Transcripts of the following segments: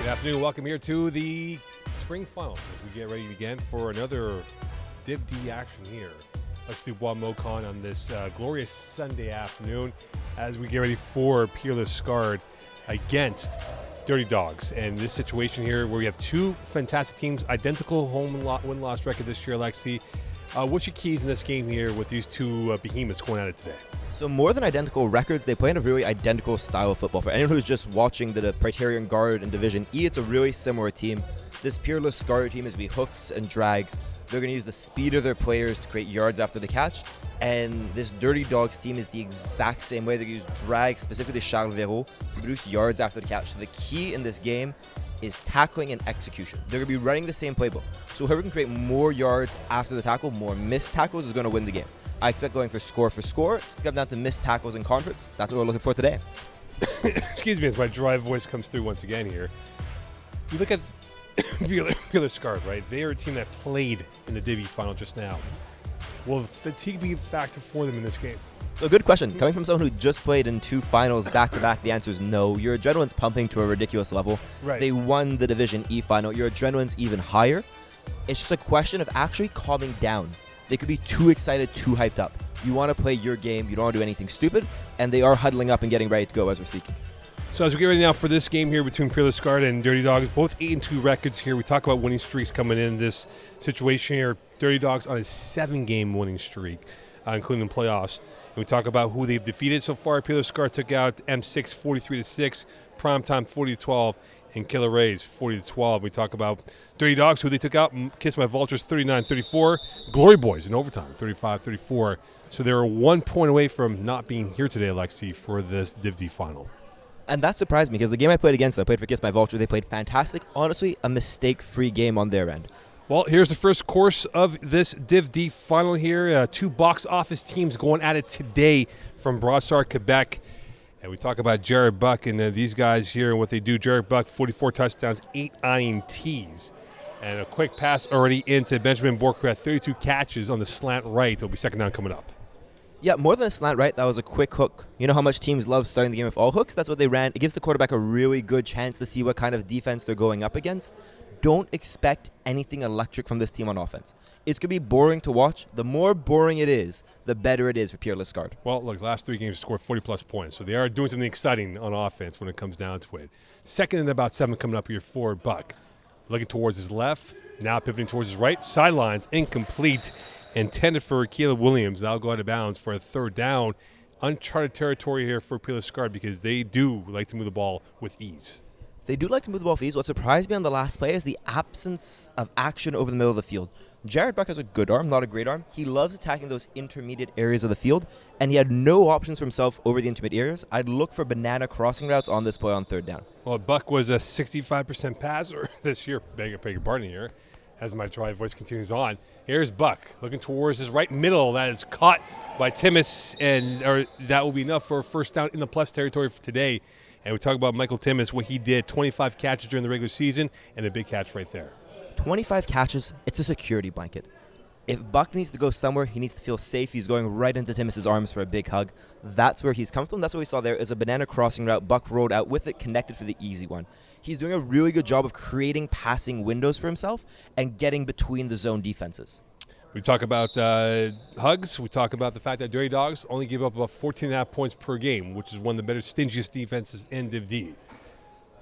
Afternoon, welcome here to the spring finals as we get ready again for another Div D action here. Let's do Dubois Mocon on this glorious Sunday afternoon as we get ready for Peerless Scarred against Dirty Dawgs. And this situation here where we have two fantastic teams, identical home and win-loss record this year, Alexi. What's your keys in this game here with these two behemoths going at it today? So more than identical records, they play in a really identical style of football. For anyone who's just watching the Praetorian Guard in Division E, it's a really similar team. This Peerless Scarred team is going to be hooks and drags. They're going to use the speed of their players to create yards after the catch. And this Dirty Dawgs team is the exact same way. They use drag, specifically Charles Véro, to produce yards after the catch. So the key in this game is tackling and execution. They're going to be running the same playbook. So whoever can create more yards after the tackle, more missed tackles, is going to win the game. I expect going for score. It's going to come down to missed tackles and converts. That's what we're looking for today. Excuse me as my dry voice comes through once again here. You look at Peerless Scarred, right? They are a team that played in the Div E final just now. Will fatigue be a factor for them in this game? So good question. Coming from someone who just played in two finals back-to-back, the answer is no. Your adrenaline's pumping to a ridiculous level. Right. They won the Division E final. Your adrenaline's even higher. It's just a question of actually calming down. They could be too excited, too hyped up. You want to play your game. You don't want to do anything stupid. And they are huddling up and getting ready to go as we're speaking. So as we get ready now for this game here between Peerless Scarred and Dirty Dawgs, both 8-2 records here. We talk about winning streaks coming in this situation here. Dirty Dawgs on a 7-game winning streak, including the playoffs. And we talk about who they've defeated so far. Peerless Scarred took out M6 43-6, Primetime 40-12, and Killer Rays 40-12. We talk about Dirty Dawgs, who they took out, Kiss My Vultures 39-34, Glory Boys in overtime 35-34. So they were 1 point away from not being here today, Alexi, for this Div D final. And that surprised me because the game I played against them, I played for Kiss My Vulture. They played fantastic. Honestly, a mistake-free game on their end. Well, here's the first course of this Div D final here. Two box office teams going at it today from Brossard, Quebec. And we talk about Jared Buck and these guys here and what they do. Jared Buck, 44 touchdowns, 8 INTs. And a quick pass already into Benjamin Bork, who had 32 catches on the slant right. It'll be second down coming up. Yeah, more than a slant right, that was a quick hook. You know how much teams love starting the game with all hooks? That's what they ran. It gives the quarterback a really good chance to see what kind of defense they're going up against. Don't expect anything electric from this team on offense. It's going to be boring to watch. The more boring it is, the better it is for Peerless Scarred. Well, look, last 3 games scored 40-plus points, so they are doing something exciting on offense when it comes down to it. Second and about 7 coming up here for Buck. Looking towards his left, now pivoting towards his right. Sidelines, incomplete. Intended for Caleb Williams. That'll go out of bounds for a third down. Uncharted territory here for Peerless Scarred because they do like to move the ball with ease. They do like to move the ball with ease. What surprised me on the last play is the absence of action over the middle of the field. Jared Buck has a good arm, not a great arm. He loves attacking those intermediate areas of the field, and he had no options for himself over the intermediate areas. I'd look for banana crossing routes on this play on third down. Well, Buck was a 65% passer this year. Beg your pardon here. As my dry voice continues on. Here's Buck looking towards his right middle. That is caught by Timmis, and that will be enough for a first down in the plus territory for today. And we talk about Michael Timmis, what he did, 25 catches during the regular season, and a big catch right there. 25 catches, it's a security blanket. If Buck needs to go somewhere, he needs to feel safe. He's going right into Timmis' arms for a big hug. That's where he's comfortable, and that's what we saw there is a banana crossing route. Buck rolled out with it, connected for the easy one. He's doing a really good job of creating passing windows for himself and getting between the zone defenses. We talk about hugs. We talk about the fact that Dirty Dawgs only give up about 14.5 points per game, which is one of the better, stingiest defenses in Div D.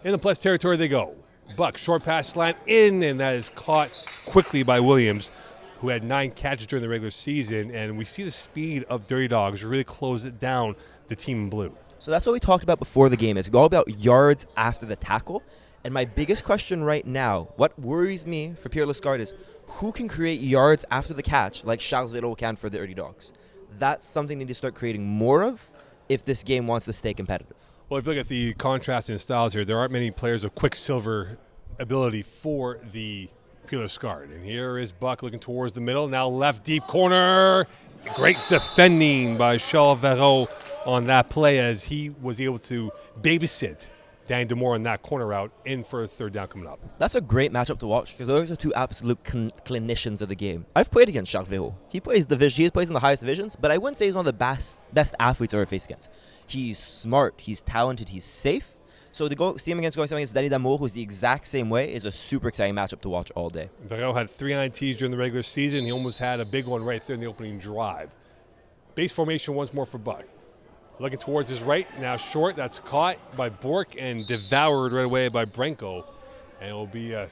In the plus territory they go. Buck, short pass slant in, and that is caught quickly by Williams, who had 9 catches during the regular season. And we see the speed of Dirty Dawgs really close it down, the team in blue. So that's what we talked about before the game. It's all about yards after the tackle. And my biggest question right now, what worries me for Peerless Scarred is who can create yards after the catch like Charles Véro can for the Dirty Dawgs? That's something they need to start creating more of if this game wants to stay competitive. Well, if you look at the contrast in styles here, there aren't many players of quicksilver ability for the Peerless Scarred. And here is Buck looking towards the middle. Now left deep corner. Great defending by Charles Véro on that play as he was able to babysit Danny Demore on that corner route in for a third down coming up. That's a great matchup to watch because those are two absolute clinicians of the game. I've played against Charles Véro. He plays in the highest divisions, but I wouldn't say he's one of the best athletes I've ever faced against. He's smart, he's talented, he's safe. So to go see him going against Dirty Dawgs, who's the exact same way, is a super exciting matchup to watch all day. Verreau had 3 INTs during the regular season. He almost had a big one right there in the opening drive. Base formation once more for Buck. Looking towards his right, now short. That's caught by Bork and devoured right away by Brenko. And it will be a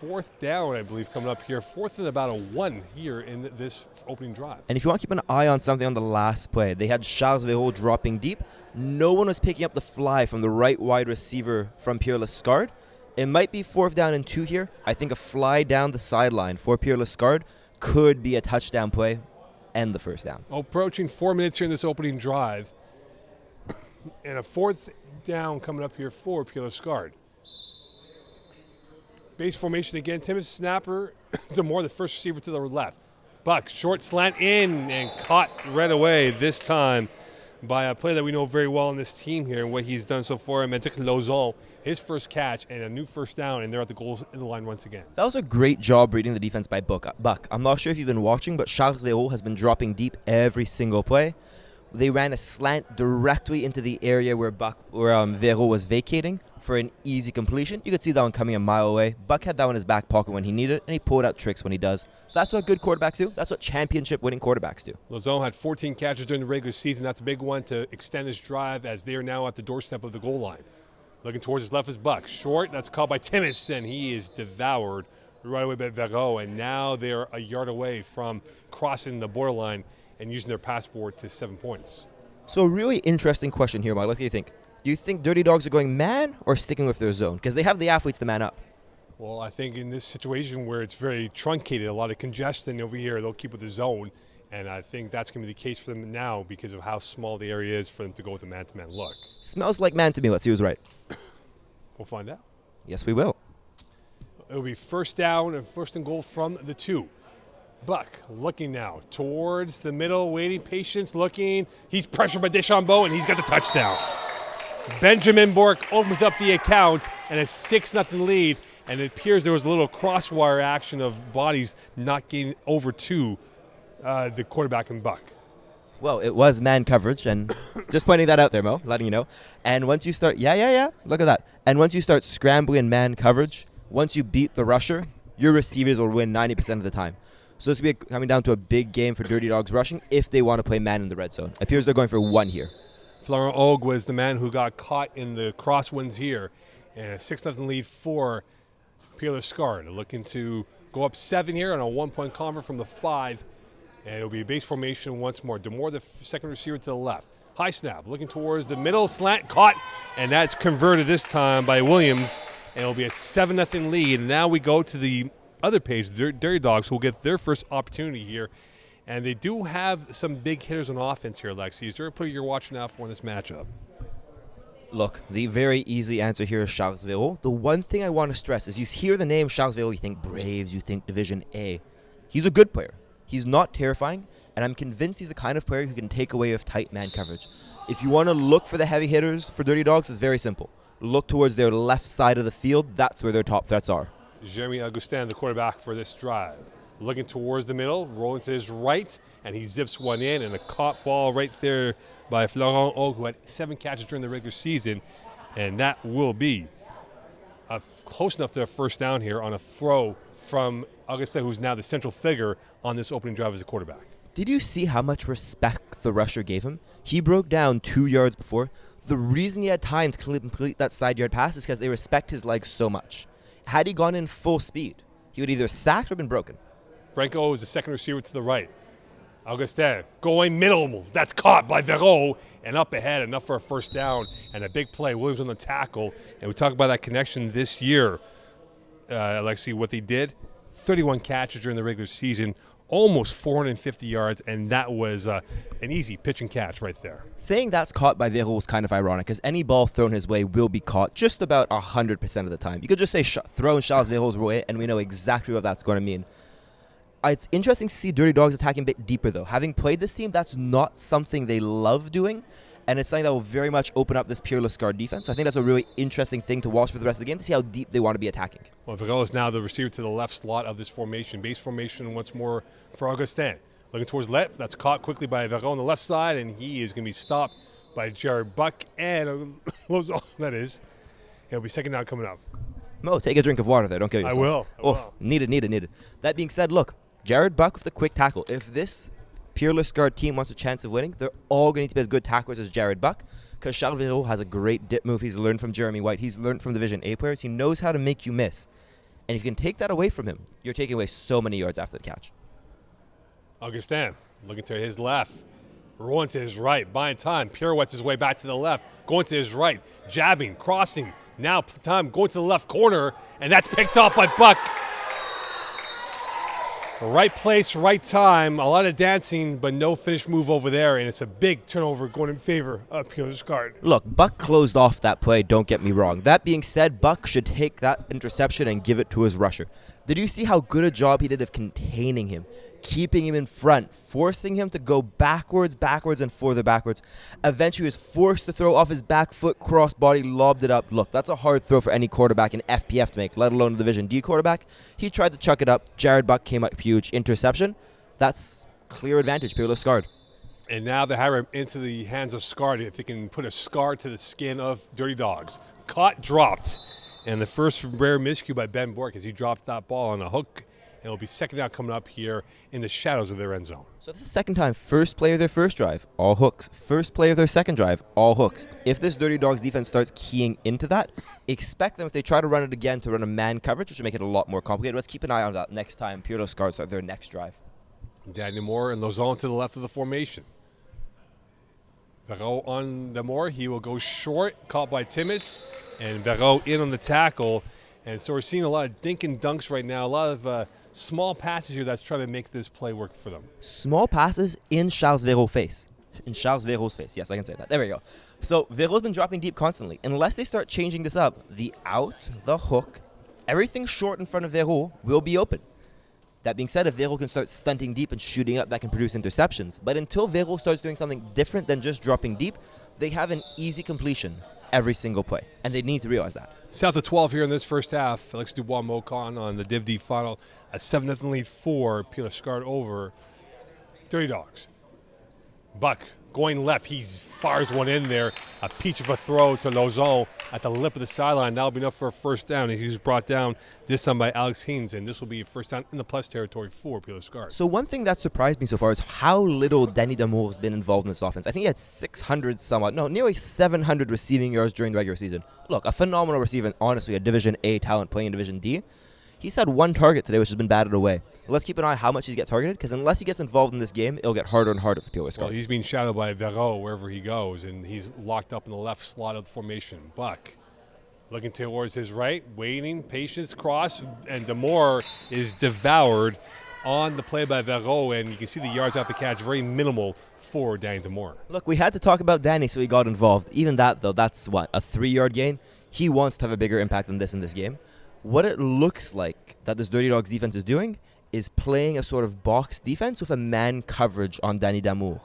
4th down, I believe, coming up here. 4th and about a 1 here in this opening drive. And if you want to keep an eye on something on the last play, they had Charles Verreau dropping deep. No one was picking up the fly from the right wide receiver from Peerless Scarred. It might be 4th down and 2 here. I think a fly down the sideline for Peerless Scarred could be a touchdown play and the 1st down. Approaching 4 minutes here in this opening drive. And a 4th down coming up here for Peerless Scarred. Base formation again. Timothy Snapper, Dubois, the first receiver to the left. Buck, short slant in and caught right away this time by a player that we know very well in this team here and what he's done so far. Magic Lozon, his first catch and a new 1st down, and they're at the goal in the line once again. That was a great job reading the defense by Buck. I'm not sure if you've been watching, but Charles Verreau has been dropping deep every single play. They ran a slant directly into the area where Verreau was vacating for an easy completion. You could see that one coming a mile away. Buck had that one in his back pocket when he needed it, and he pulled out tricks when he does. That's what good quarterbacks do. That's what championship-winning quarterbacks do. Lozon had 14 catches during the regular season. That's a big one to extend his drive as they are now at the doorstep of the goal line. Looking towards his left is Buck. Short, that's caught by Timmis, and he is devoured right away by Verreau. And now they're a yard away from crossing the borderline and using their passport to 7 points. So a really interesting question here, Mike. What do you think? Do you think Dirty Dawgs are going man or sticking with their zone? Because they have the athletes to man up. Well, I think in this situation where it's very truncated, a lot of congestion over here, they'll keep with the zone. And I think that's going to be the case for them now because of how small the area is for them to go with a man-to-man look. Smells like man to me. Let's see who's right. We'll find out. Yes, we will. It'll be 1st down and 1st and goal from the 2. Buck looking now towards the middle, waiting, patience, looking. He's pressured by Deschambeau, and he's got the touchdown. Benjamin Bork opens up the account, and a 6-0 lead. And it appears there was a little crosswire action of bodies not getting over to the quarterback and Buck. Well, it was man coverage, and just pointing that out there, Mo, letting you know. And once you start, look at that. And once you start scrambling man coverage, once you beat the rusher, your receivers will win 90% of the time. So this will be coming down to a big game for Dirty Dawgs rushing if they want to play man in the red zone. It appears they're going for 1 here. Florent Og was the man who got caught in the crosswinds here. And a 6-0 lead for Peerless Scarred. Looking to go up 7 here on a 1-point convert from the 5. And it'll be a base formation once more. Dubois, the second receiver to the left. High snap, looking towards the middle, slant, caught. And that's converted this time by Williams. And it'll be a 7-0 lead. And now we go to the other page, Dirty Dawgs, who will get their first opportunity here. And they do have some big hitters on offense here, Alexi. Is there a player you're watching out for in this matchup? Look, the very easy answer here is Charles Verreau. The one thing I want to stress is you hear the name Charles Verreau, you think Braves, you think Division A. He's a good player. He's not terrifying, and I'm convinced he's the kind of player who can take away with tight man coverage. If you want to look for the heavy hitters for Dirty Dawgs, it's very simple. Look towards their left side of the field. That's where their top threats are. Jeremy Augustin, the quarterback for this drive. Looking towards the middle, rolling to his right, and he zips one in, and a caught ball right there by Florent Og, who had 7 catches during the regular season, and that will be close enough to a 1st down here on a throw from Augustin, who's now the central figure on this opening drive as a quarterback. Did you see how much respect the rusher gave him? He broke down 2 yards before. The reason he had time to complete that side yard pass is because they respect his legs so much. Had he gone in full speed, he would either sacked or been broken. Brenko is the second receiver to the right. Augustin going middle. That's caught by Verreau and up ahead, enough for a 1st down and a big play. Williams on the tackle. And we talk about that connection this year, Alexi, what they did. 31 catches during the regular season, almost 450 yards, and that was an easy pitch and catch right there. Saying that's caught by Verreau is kind of ironic, because any ball thrown his way will be caught just about 100% of the time. You could just say throw in Charles Verreau's way, and we know exactly what that's going to mean. It's interesting to see Dirty Dawgs attacking a bit deeper, though. Having played this team, that's not something they love doing, and it's something that will very much open up this Peerless Scarred defense. So I think that's a really interesting thing to watch for the rest of the game to see how deep they want to be attacking. Well, Verreau is now the receiver to the left slot of this formation. Base formation once more for Augustin. Looking towards left. That's caught quickly by Verreau on the left side, and he is going to be stopped by Jared Buck and Lozon, that is. It'll be second down coming up. Mo, take a drink of water there. Don't kill yourself. I will. Oh, needed. That being said, look, Jared Buck with the quick tackle. If this Peerless Scarred team wants a chance of winning, they're all going to need to be as good tacklers as Jared Buck, because Charles Véro has a great dip move. He's learned from Jeremy White. He's learned from Division A players. He knows how to make you miss. And if you can take that away from him, you're taking away so many yards after the catch. Augustin looking to his left. Rolling to his right. Buying time. Pirouettes his way back to the left. Going to his right. Jabbing. Crossing. Now time going to the left corner. And that's picked up by Buck. Right place, right time. A lot of dancing, but no finish move over there. And it's a big turnover going in favor of Peerless Scarred. Look, Buck closed off that play, don't get me wrong. That being said, Buck should take that interception and give it to his rusher. Did you see how good a job he did of containing him, keeping him in front, forcing him to go backwards, and further backwards? Eventually he was forced to throw off his back foot, crossbody, lobbed it up. Look, that's a hard throw for any quarterback in FPF to make, let alone a Division D quarterback. He tried to chuck it up. Jared Buck came up huge. Interception. That's clear advantage, Peerless Scarred. And now they have him into the hands of Scarred, if they can put a scar to the skin of Dirty Dawgs. Caught, dropped. And the first rare miscue by Ben Bork as he drops that ball on a hook. And it'll be second down coming up here in the shadows of their end zone. So this is the second time. First play of their first drive, all hooks. First play of their second drive, all hooks. If this Dirty Dawgs defense starts keying into that, expect them, if they try to run it again, to run a man coverage, which will make it a lot more complicated. Let's keep an eye on that next time Peerless Scarred start their next drive. Daniel Moore and Lozon to the left of the formation. Verreau on the Moore. He will go short, caught by Timmis. And Verreau in on the tackle. And so we're seeing a lot of dink and dunks right now. A lot of small passes here that's trying to make this play work for them. Small passes in Charles Véro's face. In Charles Véro's face. Yes, I can say that. There we go. So Véro's been dropping deep constantly. Unless they start changing this up, the out, the hook, everything short in front of Véro will be open. That being said, if Véro can start stunting deep and shooting up, that can produce interceptions. But until Véro starts doing something different than just dropping deep, they have an easy completion every single play. And they need to realize that. South of 12 here in this first half. Alexi Dubois Mocon on the Div D final. A 7-0 lead for Peerless Scarred over Dirty Dawgs. Buck going left. He fires one in there. A peach of a throw to Lozon at the lip of the sideline. That'll be enough for a first down. He was brought down this time by Alex Haynes, and this will be a first down in the plus territory for Peerless Scarred. So one thing that surprised me so far is how little Danny Damour has been involved in this offense. I think he had 600 somewhat, no, nearly 700 receiving yards during the regular season. Look, a phenomenal receiver, and honestly, a Division A talent playing in Division D. He's had one target today, which has been batted away. Let's keep an eye on how much he gets targeted, because unless he gets involved in this game, it'll get harder and harder for Peerless Scarred. Well, he's being shadowed by Verreau wherever he goes, and he's locked up in the left slot of the formation. Buck looking towards his right, waiting, patience, cross, and Damour is devoured on the play by Verreau, and you can see the yards off the catch, very minimal for Danny Damour. Look, we had to talk about Danny, so he got involved. Even that, though, that's what, a 3-yard gain? He wants to have a bigger impact than this in this game. What it looks like that this Dirty Dawgs defense is doing is playing a sort of box defense with a man coverage on Danny Damour,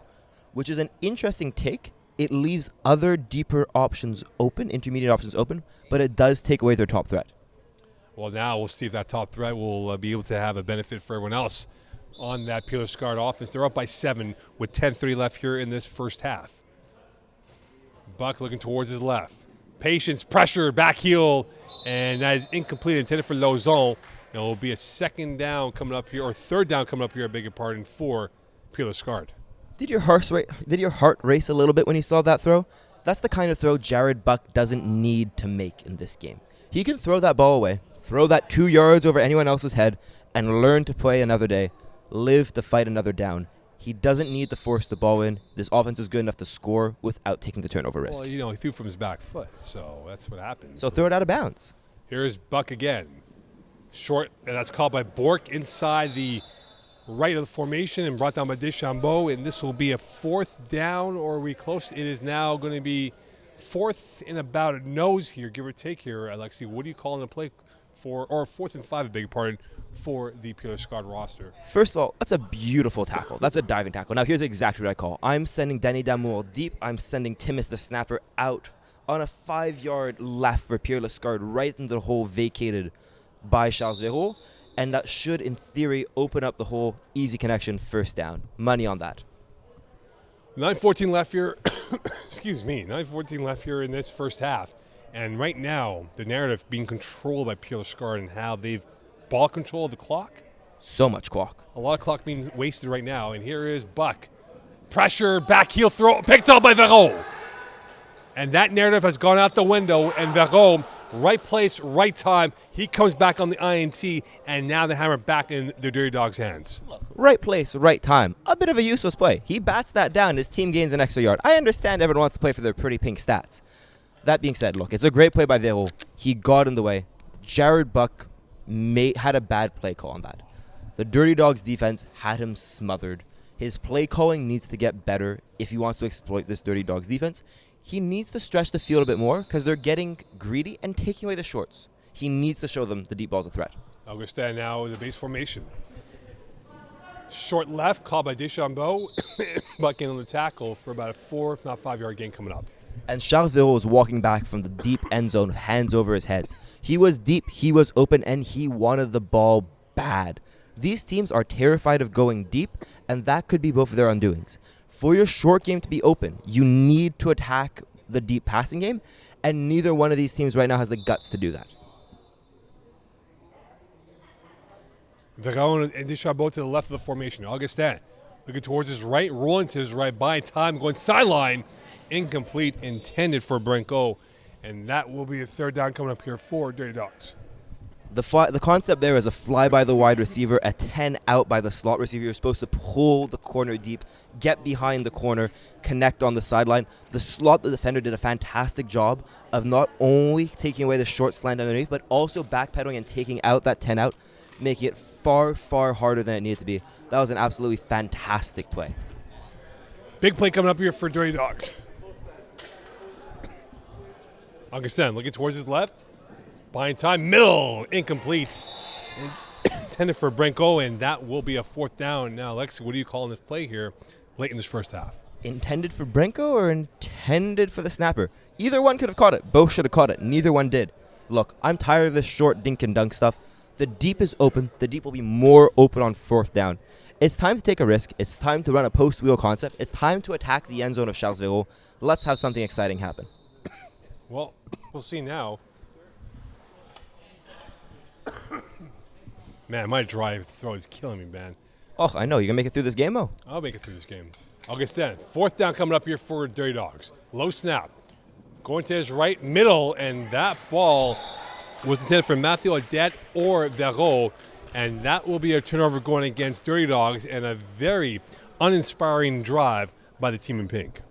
which is an interesting take. It leaves other deeper options open, intermediate options open, but it does take away their top threat. Well, now we'll see if that top threat will be able to have a benefit for everyone else on that Peerless Scarred offense. They're up by 7 with 10:30 left here in this first half. Buck looking towards his left. Patience, pressure, back heel, and that is incomplete, intended for Lozon. It will be a second down coming up here, or third down coming up here, I beg your pardon, for Peerless Scarred. Did your heart race a little bit when you saw that throw? That's the kind of throw Jared Buck doesn't need to make in this game. He can throw that ball away, throw that 2 yards over anyone else's head, and learn to play another day, live to fight another down. He doesn't need to force the ball in. This offense is good enough to score without taking the turnover risk. Well, you know, he threw from his back foot, so that's what happens. So throw it out of bounds. Here's Buck again. Short, and that's called by Bork inside the right of the formation and brought down by Deschambeau, and this will be a fourth down, or are we close? It is now going to be fourth and about a nose here, give or take here, Alexi. What are you calling the play for, or 4th and 5, I beg your pardon, for the Peerless Scarred roster? First of all, that's a beautiful tackle. That's a diving tackle. Now, here's exactly what I call. I'm sending Danny Damour deep. I'm sending Timmis, the snapper, out on a 5-yard left for Peerless Scarred, right into the hole vacated by Charles Véro, and that should, in theory, open up the hole. Easy connection, first down. Money on that. 9:14 left here. Excuse me. 9:14 left here in this first half. And right now, the narrative being controlled by Peerless Scarred and how they've ball control of the clock. So much clock. A lot of clock being wasted right now. And here is Buck. Pressure, back heel throw, picked up by Verreau. And that narrative has gone out the window. And Verreau, right place, right time. He comes back on the INT. And now the hammer back in the Dirty Dawgs' hands. Right place, right time. A bit of a useless play. He bats that down. His team gains an extra yard. I understand everyone wants to play for their pretty pink stats. That being said, look, it's a great play by Verreau. He got in the way. Jared Buck had a bad play call on that. The Dirty Dawgs defense had him smothered. His play calling needs to get better if he wants to exploit this Dirty Dawgs defense. He needs to stretch the field a bit more because they're getting greedy and taking away the shorts. He needs to show them the deep ball's a threat. Augustin now in the base formation. Short left, called by Deschambault. Buck in on the tackle for about a 4, if not 5 yard gain coming up. And Charles Verreau was walking back from the deep end zone with hands over his head. He was deep, he was open, and he wanted the ball bad. These teams are terrified of going deep, and that could be both of their undoings. For your short game to be open, you need to attack the deep passing game, and neither one of these teams right now has the guts to do that. Verreau and Deschambault to the left of the formation. Augustin looking towards his right, rolling to his right, buying time, going sideline. Incomplete, intended for Branco, and that will be a third down coming up here for Dirty Dawgs. The concept there is a fly by the wide receiver, a 10 out by the slot receiver. You're supposed to pull the corner deep, get behind the corner, connect on the sideline. The slot defender did a fantastic job of not only taking away the short slant underneath, but also backpedaling and taking out that 10 out, making it far, far harder than it needed to be. That was an absolutely fantastic play. Big play coming up here for Dirty Dawgs. Augustin looking towards his left. Buying time, middle, incomplete. Intended for Branco, and that will be a fourth down. Now, Alexi, what are you calling this play here late in this first half? Intended for Branco or intended for the snapper? Either one could have caught it. Both should have caught it. Neither one did. Look, I'm tired of this short dink and dunk stuff. The deep is open. The deep will be more open on fourth down. It's time to take a risk. It's time to run a post-wheel concept. It's time to attack the end zone of Charles Verreau. Let's have something exciting happen. Well, we'll see now. Man, my drive throw is killing me, man. Oh, I know. You can make it through this game, Mo. I'll make it through this game. Augustin, fourth down coming up here for Dirty Dawgs. Low snap. Going to his right, middle, and that ball was intended for Matthew Audette or Verreau, and that will be a turnover going against Dirty Dawgs and a very uninspiring drive by the team in pink.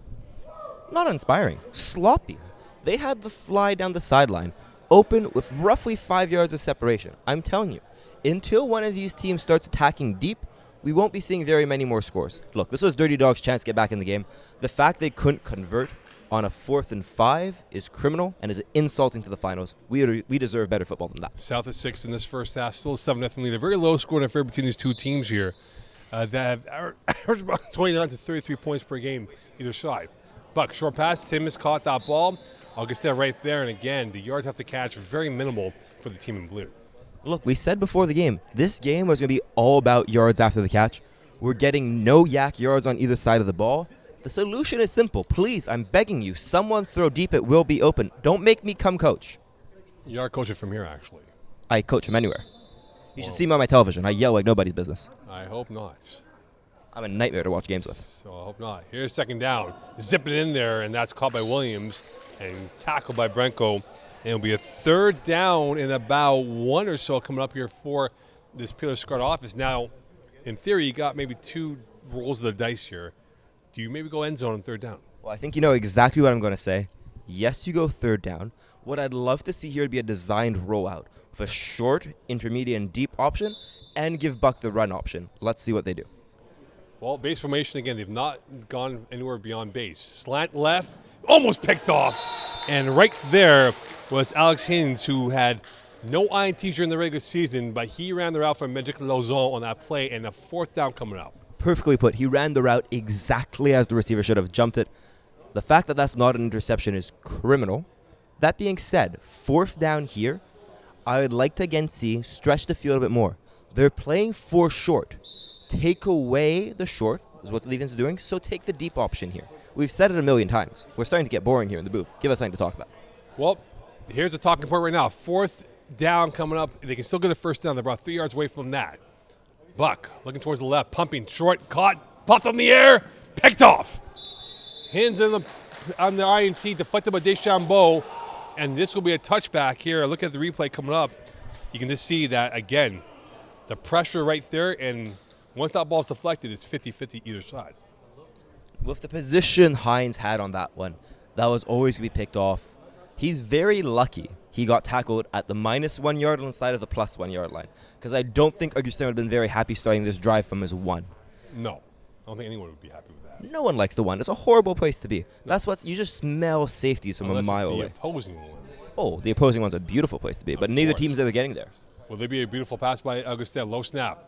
Not inspiring. Sloppy. They had the fly down the sideline, open with roughly 5 yards of separation. I'm telling you, until one of these teams starts attacking deep, we won't be seeing very many more scores. Look, this was Dirty Dawgs' chance to get back in the game. The fact they couldn't convert on a 4th and 5 is criminal and is insulting to the finals. We deserve better football than that. South is 6 in this first half, still a 7-0 lead. A very low scoring affair between these two teams here that have averaged about 29 to 33 points per game either side. Buck, short pass, Tim has caught that ball. Augustin right there, and again, the yards have to catch very minimal for the team in blue. Look, we said before the game, this game was going to be all about yards after the catch. We're getting no yak yards on either side of the ball. The solution is simple. Please, I'm begging you, someone throw deep, it will be open. Don't make me come coach. You are coaching from here, actually. I coach from anywhere. You should see me on my television. I yell like nobody's business. I hope not. I'm a nightmare to watch games with. So I hope not. Here's second down. Zip it in there, and that's caught by Williams and tackled by Branco. And it'll be a third down in about 1 or so coming up here for this Peerless Scarred office. Now, in theory, you got maybe 2 rolls of the dice here. Do you maybe go end zone on third down? Well, I think you know exactly what I'm going to say. Yes, you go third down. What I'd love to see here would be a designed rollout with a short, intermediate, and deep option and give Buck the run option. Let's see what they do. Well, base formation again. They've not gone anywhere beyond base. Slant left, almost picked off. And right there was Alex Hines, who had no INTs during the regular season, but he ran the route for Magic Lauzon on that play, and a fourth down coming up. Perfectly put. He ran the route exactly as the receiver should have jumped it. The fact that that's not an interception is criminal. That being said, fourth down here, I would like to again see stretch the field a bit more. They're playing 4 short. Take away the short, is what the defense is doing, so take the deep option here. We've said it a million times. We're starting to get boring here in the booth. Give us something to talk about. Well, Here's the talking point right now. 4th down coming up. They can still get a first down. They're about 3 yards away from that. Buck looking towards the left, pumping short, caught, popped in the air, picked off. Hands on the INT, deflected by Deschambeau, and this will be a touchback here. Look at the replay coming up. You can just see that, again, the pressure right there, and once that ball's deflected, it's 50-50 either side. With the position Hines had on that one, that was always going to be picked off. He's very lucky he got tackled at the -1 yard line instead of the +1 yard line, because I don't think Augustin would have been very happy starting this drive from his 1. No. I don't think anyone would be happy with that. No one likes the 1. It's a horrible place to be. That's what you just smell safeties from Unless a mile it's away. the opposing one. Oh, the opposing one's a beautiful place to be, but neither team's ever getting there. Will there be a beautiful pass by Augustin? Low snap.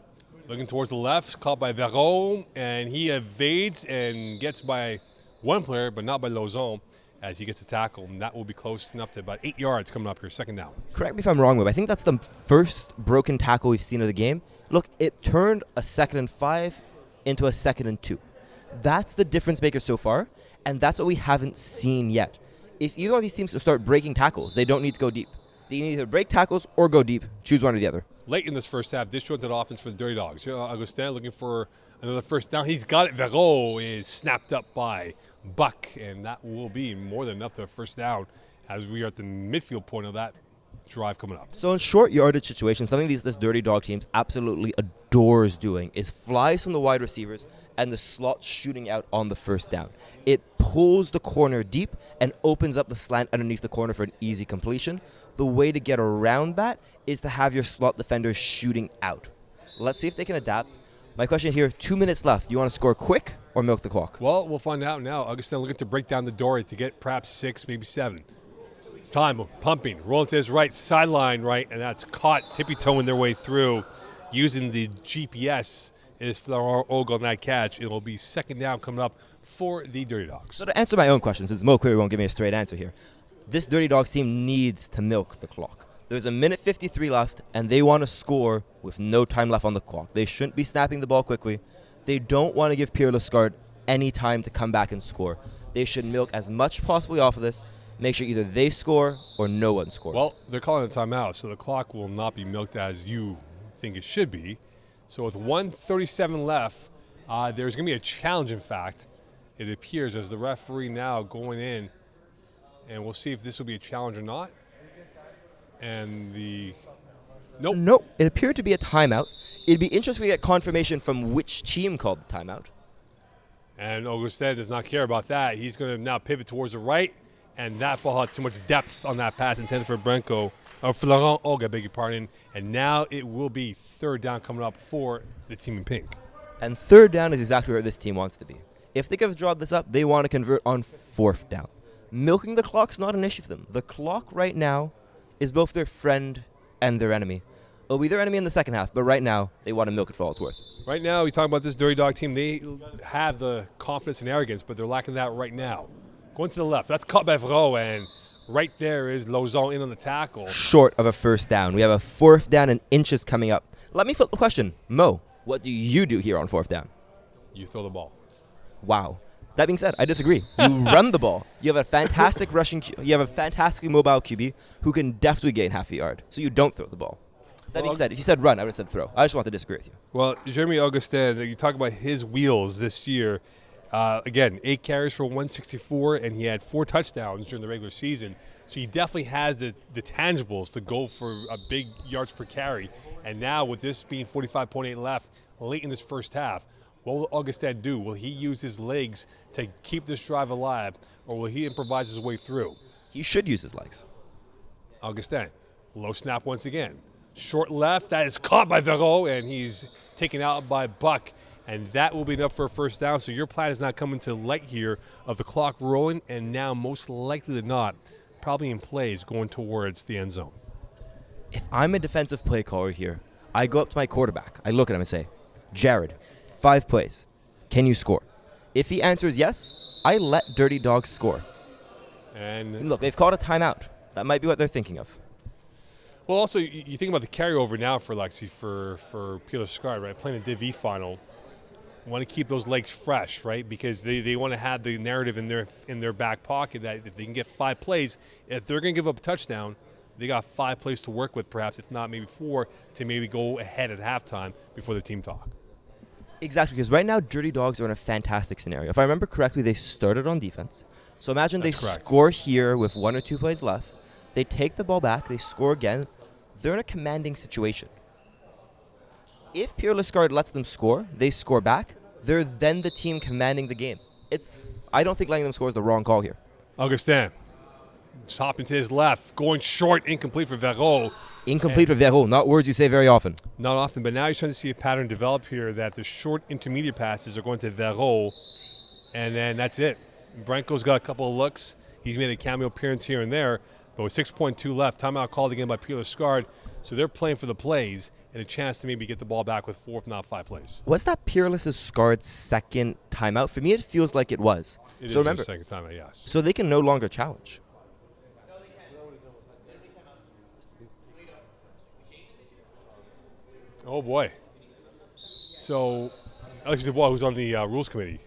Looking towards the left, caught by Verreau, and he evades and gets by one player, but not by Lauzon, as he gets a tackle, and that will be close enough to about 8 yards coming up here, second down. Correct me if I'm wrong, but I think that's the first broken tackle we've seen of the game. Look, it turned a 2nd and 5 into a 2nd and 2. That's the difference maker so far, and that's what we haven't seen yet. If either of these teams start breaking tackles, they don't need to go deep. They can either break tackles or go deep. Choose one or the other. Late in this first half, disjointed offense for the Dirty Dawgs. Augustin looking for another first down. He's got it. Verreau is snapped up by Buck, and that will be more than enough to a first down as we are at the midfield point of that drive coming up. So in short yardage situations, something this Dirty Dog teams absolutely adores doing is flies from the wide receivers and the slot shooting out on the first down. It pulls the corner deep and opens up the slant underneath the corner for an easy completion. The way to get around that is to have your slot defenders shooting out. Let's see if they can adapt. My question here, 2 minutes left. Do you want to score quick or milk the clock? Well, we'll find out now. Augustin looking to break down the door to get perhaps 6, maybe 7. Time pumping, rolling to his right, sideline right, and that's caught, tippy-toeing their way through using the GPS. It is Florent Og on that catch. It will be second down coming up for the Dirty Dawgs. So to answer my own question, since Mo clearly won't give me a straight answer here, this Dirty Dogs team needs to milk the clock. There's 1:53 left, and they want to score with no time left on the clock. They shouldn't be snapping the ball quickly. They don't want to give Peerless Scarred any time to come back and score. They should milk as much possibly off of this, make sure either they score or no one scores. Well, they're calling a timeout, so the clock will not be milked as you think it should be. So with 1:37 left, there's going to be a challenge, in fact. It appears as the referee now going in, and we'll see if this will be a challenge or not. And Nope. It appeared to be a timeout. It'd be interesting to get confirmation from which team called the timeout. And Augustin does not care about that. He's going to now pivot towards the right, and that ball had too much depth on that pass intended for Florent Og, I beg your pardon. And now it will be third down coming up for the team in pink. And third down is exactly where this team wants to be. If they could draw this up, they want to convert on fourth down. Milking the clock's not an issue for them. The clock right now is both their friend and their enemy. It'll be their enemy in the second half, but right now, they want to milk it for all it's worth. Right now, we talk about this Dirty Dog team. They have the confidence and arrogance, but they're lacking that right now. Going to the left, that's caught by Verreau, and right there is Lauzon in on the tackle. Short of a first down. We have a fourth down and inches coming up. Let me flip the question. Mo, what do you do here on fourth down? You throw the ball. Wow. That being said, I disagree. You run the ball. You have a fantastic you have a fantastically mobile QB who can definitely gain half a yard. So you don't throw the ball. That being said, if you said run, I would have said throw. I just want to disagree with you. Well, Jeremy Augustin, you talk about his wheels this year. Again, 8 carries for 164, and he had 4 touchdowns during the regular season. So he definitely has the tangibles to go for a big yards per carry. And now with this being 45.8 left late in this first half, what will Augustin do? Will he use his legs to keep this drive alive, or will he improvise his way through? He should use his legs. Augustin, low snap once again. Short left, that is caught by Verreau, and he's taken out by Buck. And that will be enough for a first down. So your plan is not coming to light here of the clock rolling, and now most likely than not, probably in plays going towards the end zone. If I'm a defensive play caller here, I go up to my quarterback. I look at him and say, Jared, 5 plays. Can you score? If he answers yes, I let Dirty Dawgs score. And look, they've called a timeout. That might be what they're thinking of. Well, also, you think about the carryover now for Alexi for Peerless Scarred, right? Playing a Div E final. want to keep those legs fresh, right? Because they want to have the narrative in their back pocket that if they can get 5 plays, if they're going to give up a touchdown, they got 5 plays to work with, perhaps, if not maybe 4, to maybe go ahead at halftime before the team talk. Exactly, because right now, Dirty Dawgs are in a fantastic scenario. If I remember correctly, they started on defense. So imagine That's they correct. score here with 1 or 2 plays left. They take the ball back. They score again. They're in a commanding situation. If Peerless Scarred lets them score, they score back. They're then the team commanding the game. I don't think letting them score is the wrong call here. Augustin, just hopping to his left, going short, incomplete for Verreau. Incomplete with Verreau, not words you say very often. Not often, but now you're starting to see a pattern develop here that the short intermediate passes are going to Verreau, and then that's it. Branco's got a couple of looks. He's made a cameo appearance here and there, but with 6.2 left, timeout called again by Peerless Scarred, so they're playing for the plays and a chance to maybe get the ball back with 4, if not 5 plays. Was that Peerless Scarred's second timeout? For me, it feels like it was. It so is remember, the second timeout, yes. so they can no longer challenge. Oh, boy. So Alexi Dubois, who's on the rules committee,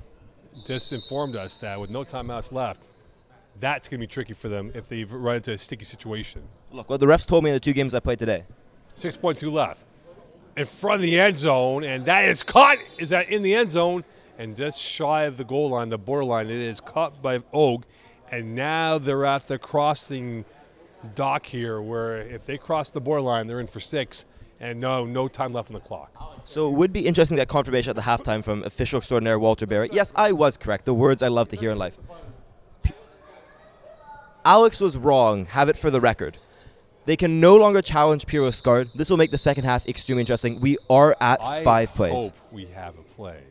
just informed us that with no timeouts left, that's going to be tricky for them if they run into a sticky situation. Look, what the refs told me in the 2 games I played today. 6.2 left. In front of the end zone, and that is caught. Is that in the end zone? And just shy of the goal line, the borderline, it is caught by Og. And now they're at the crossing dock here, where if they cross the borderline, they're in for 6. And no time left on the clock. So it would be interesting to get confirmation at the halftime from official extraordinaire Walter Barrett. Yes, I was correct. The words I love to hear in life. Alex was wrong. Have it for the record. They can no longer challenge Peerless Scarred. This will make the second half extremely interesting. We are at 5 plays. I hope we have a play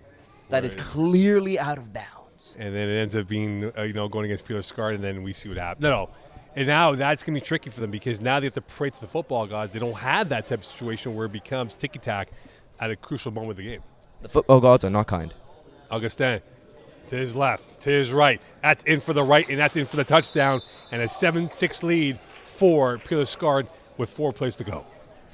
That is clearly out of bounds. And then it ends up being, going against Peerless Scarred, and then we see what happens. No. And now that's going to be tricky for them because now they have to pray to the football guys. They don't have that type of situation where it becomes ticky-tack at a crucial moment of the game. The football gods are not kind. Augustin, to his left, to his right. That's in for the right, and that's in for the touchdown. And a 7-6 lead for Peerless Scarred with 4 plays to go.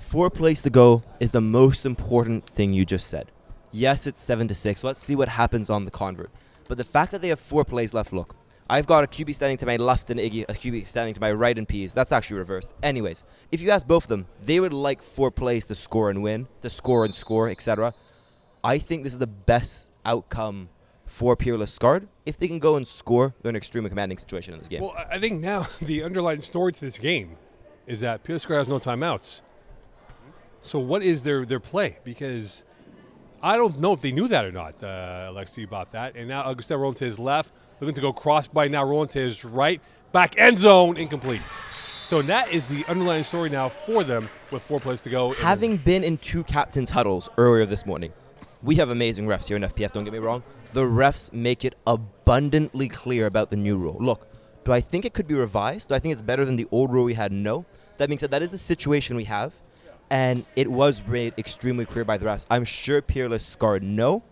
4 plays to go is the most important thing you just said. Yes, it's 7-6. Let's see what happens on the convert. But the fact that they have 4 plays left, look. I've got a QB standing to my left in Iggy, a QB standing to my right in Peas. That's actually reversed. Anyways, if you ask both of them, they would like 4 plays to score and win, to score and score, etc. I think this is the best outcome for Peerless Scarred. If they can go and score, they're in an extremely commanding situation in this game. Well, I think now the underlying story to this game is that Peerless Scarred has no timeouts. So what is their play? Because I don't know if they knew that or not, Alexi, about that. And now Augustin rolling to his left, looking to go cross by now, rolling to his right. Back end zone, incomplete. So that is the underlying story now for them with 4 plays to go. Having been in 2 captains' huddles earlier this morning, we have amazing refs here in FPF, don't get me wrong. The refs make it abundantly clear about the new rule. Look, do I think it could be revised? Do I think it's better than the old rule we had? No. That being said, that is the situation we have. And it was made extremely clear by the refs. I'm sure Peerless Scarred no.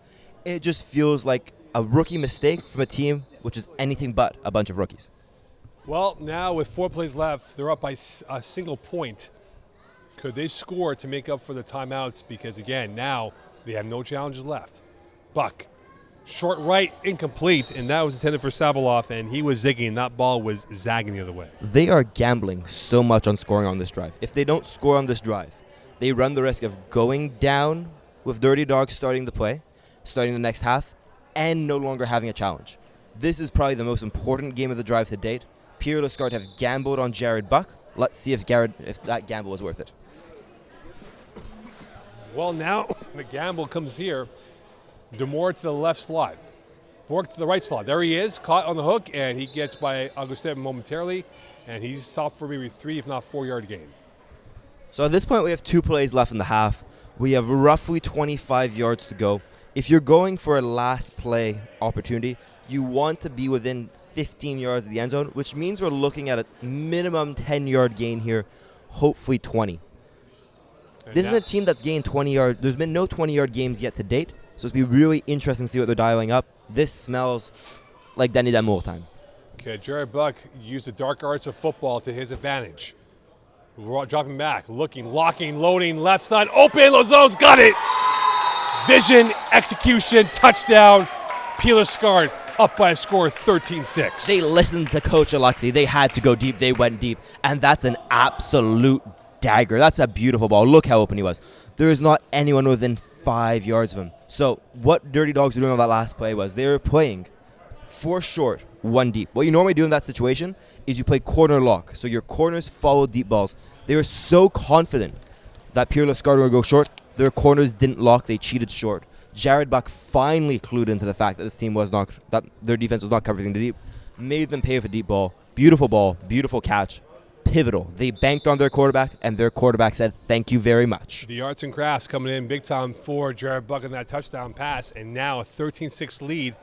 It just feels like a rookie mistake from a team which is anything but a bunch of rookies. Well, now with 4 plays left, they're up by a single point. Could they score to make up for the timeouts? Because, again, now they have no challenges left. Buck, short right, incomplete, and that was intended for Sabeloff, and he was zigging. That ball was zagging the other way. They are gambling so much on scoring on this drive. If they don't score on this drive, they run the risk of going down with Dirty Dawgs starting the play, starting the next half, and no longer having a challenge. This is probably the most important game of the drive to date. Peerless Scarred have gambled on Jared Buck. Let's see if that gamble is worth it. Well, now the gamble comes here. Demore to the left slot. Bork to the right slot. There he is, caught on the hook, and he gets by Augustin momentarily, and he's stopped for maybe 3, if not 4-yard gain. So at this point, we have 2 plays left in the half. We have roughly 25 yards to go. If you're going for a last play opportunity, you want to be within 15 yards of the end zone, which means we're looking at a minimum 10-yard gain here, hopefully 20. And this is a team that's gained 20 yards. There's been no 20-yard games yet to date, so it's going to be really interesting to see what they're dialing up. This smells like Danny Damour time. Okay, Jared Buck used the dark arts of football to his advantage. Dropping back, looking, locking, loading, left side, open, Lozo's got it! Vision execution, touchdown. Peerless Scarred up by a score of 13-6. They listened to Coach Alexi. They had to go deep. They went deep. And that's an absolute dagger. That's a beautiful ball. Look how open he was. There is not anyone within 5 yards of him. So what Dirty Dawgs were doing on that last play was they were playing 4 short, 1 deep. What you normally do in that situation is you play corner lock. So your corners follow deep balls. They were so confident that Peerless Scarred would go short. Their corners didn't lock. They cheated short. Jared Buck finally clued into the fact that this team was not, that their defense was not covering the deep, made them pay for deep ball, beautiful catch, pivotal. They banked on their quarterback, and their quarterback said, "Thank you very much." The arts and crafts coming in big time for Jared Buck on that touchdown pass, and now a 13-6 lead,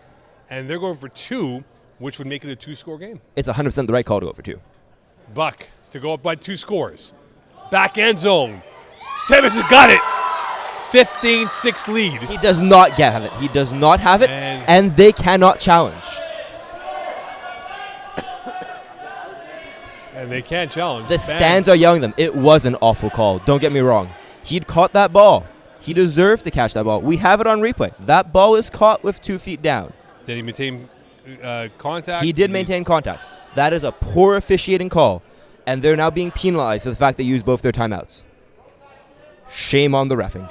and they're going for 2, which would make it a 2-score game. It's 100% the right call to go for 2. Buck to go up by 2 scores. Back end zone. Tibbetts has got it. 15-6 lead. He does not have it. He does not have it, and they cannot challenge. And they can't challenge. The stands are yelling them. It was an awful call. Don't get me wrong. He'd caught that ball. He deserved to catch that ball. We have it on replay. That ball is caught with 2 feet down. Did he maintain contact? He did maintain contact. That is a poor officiating call, and they're now being penalized for the fact they used both their timeouts. Shame on the reffing.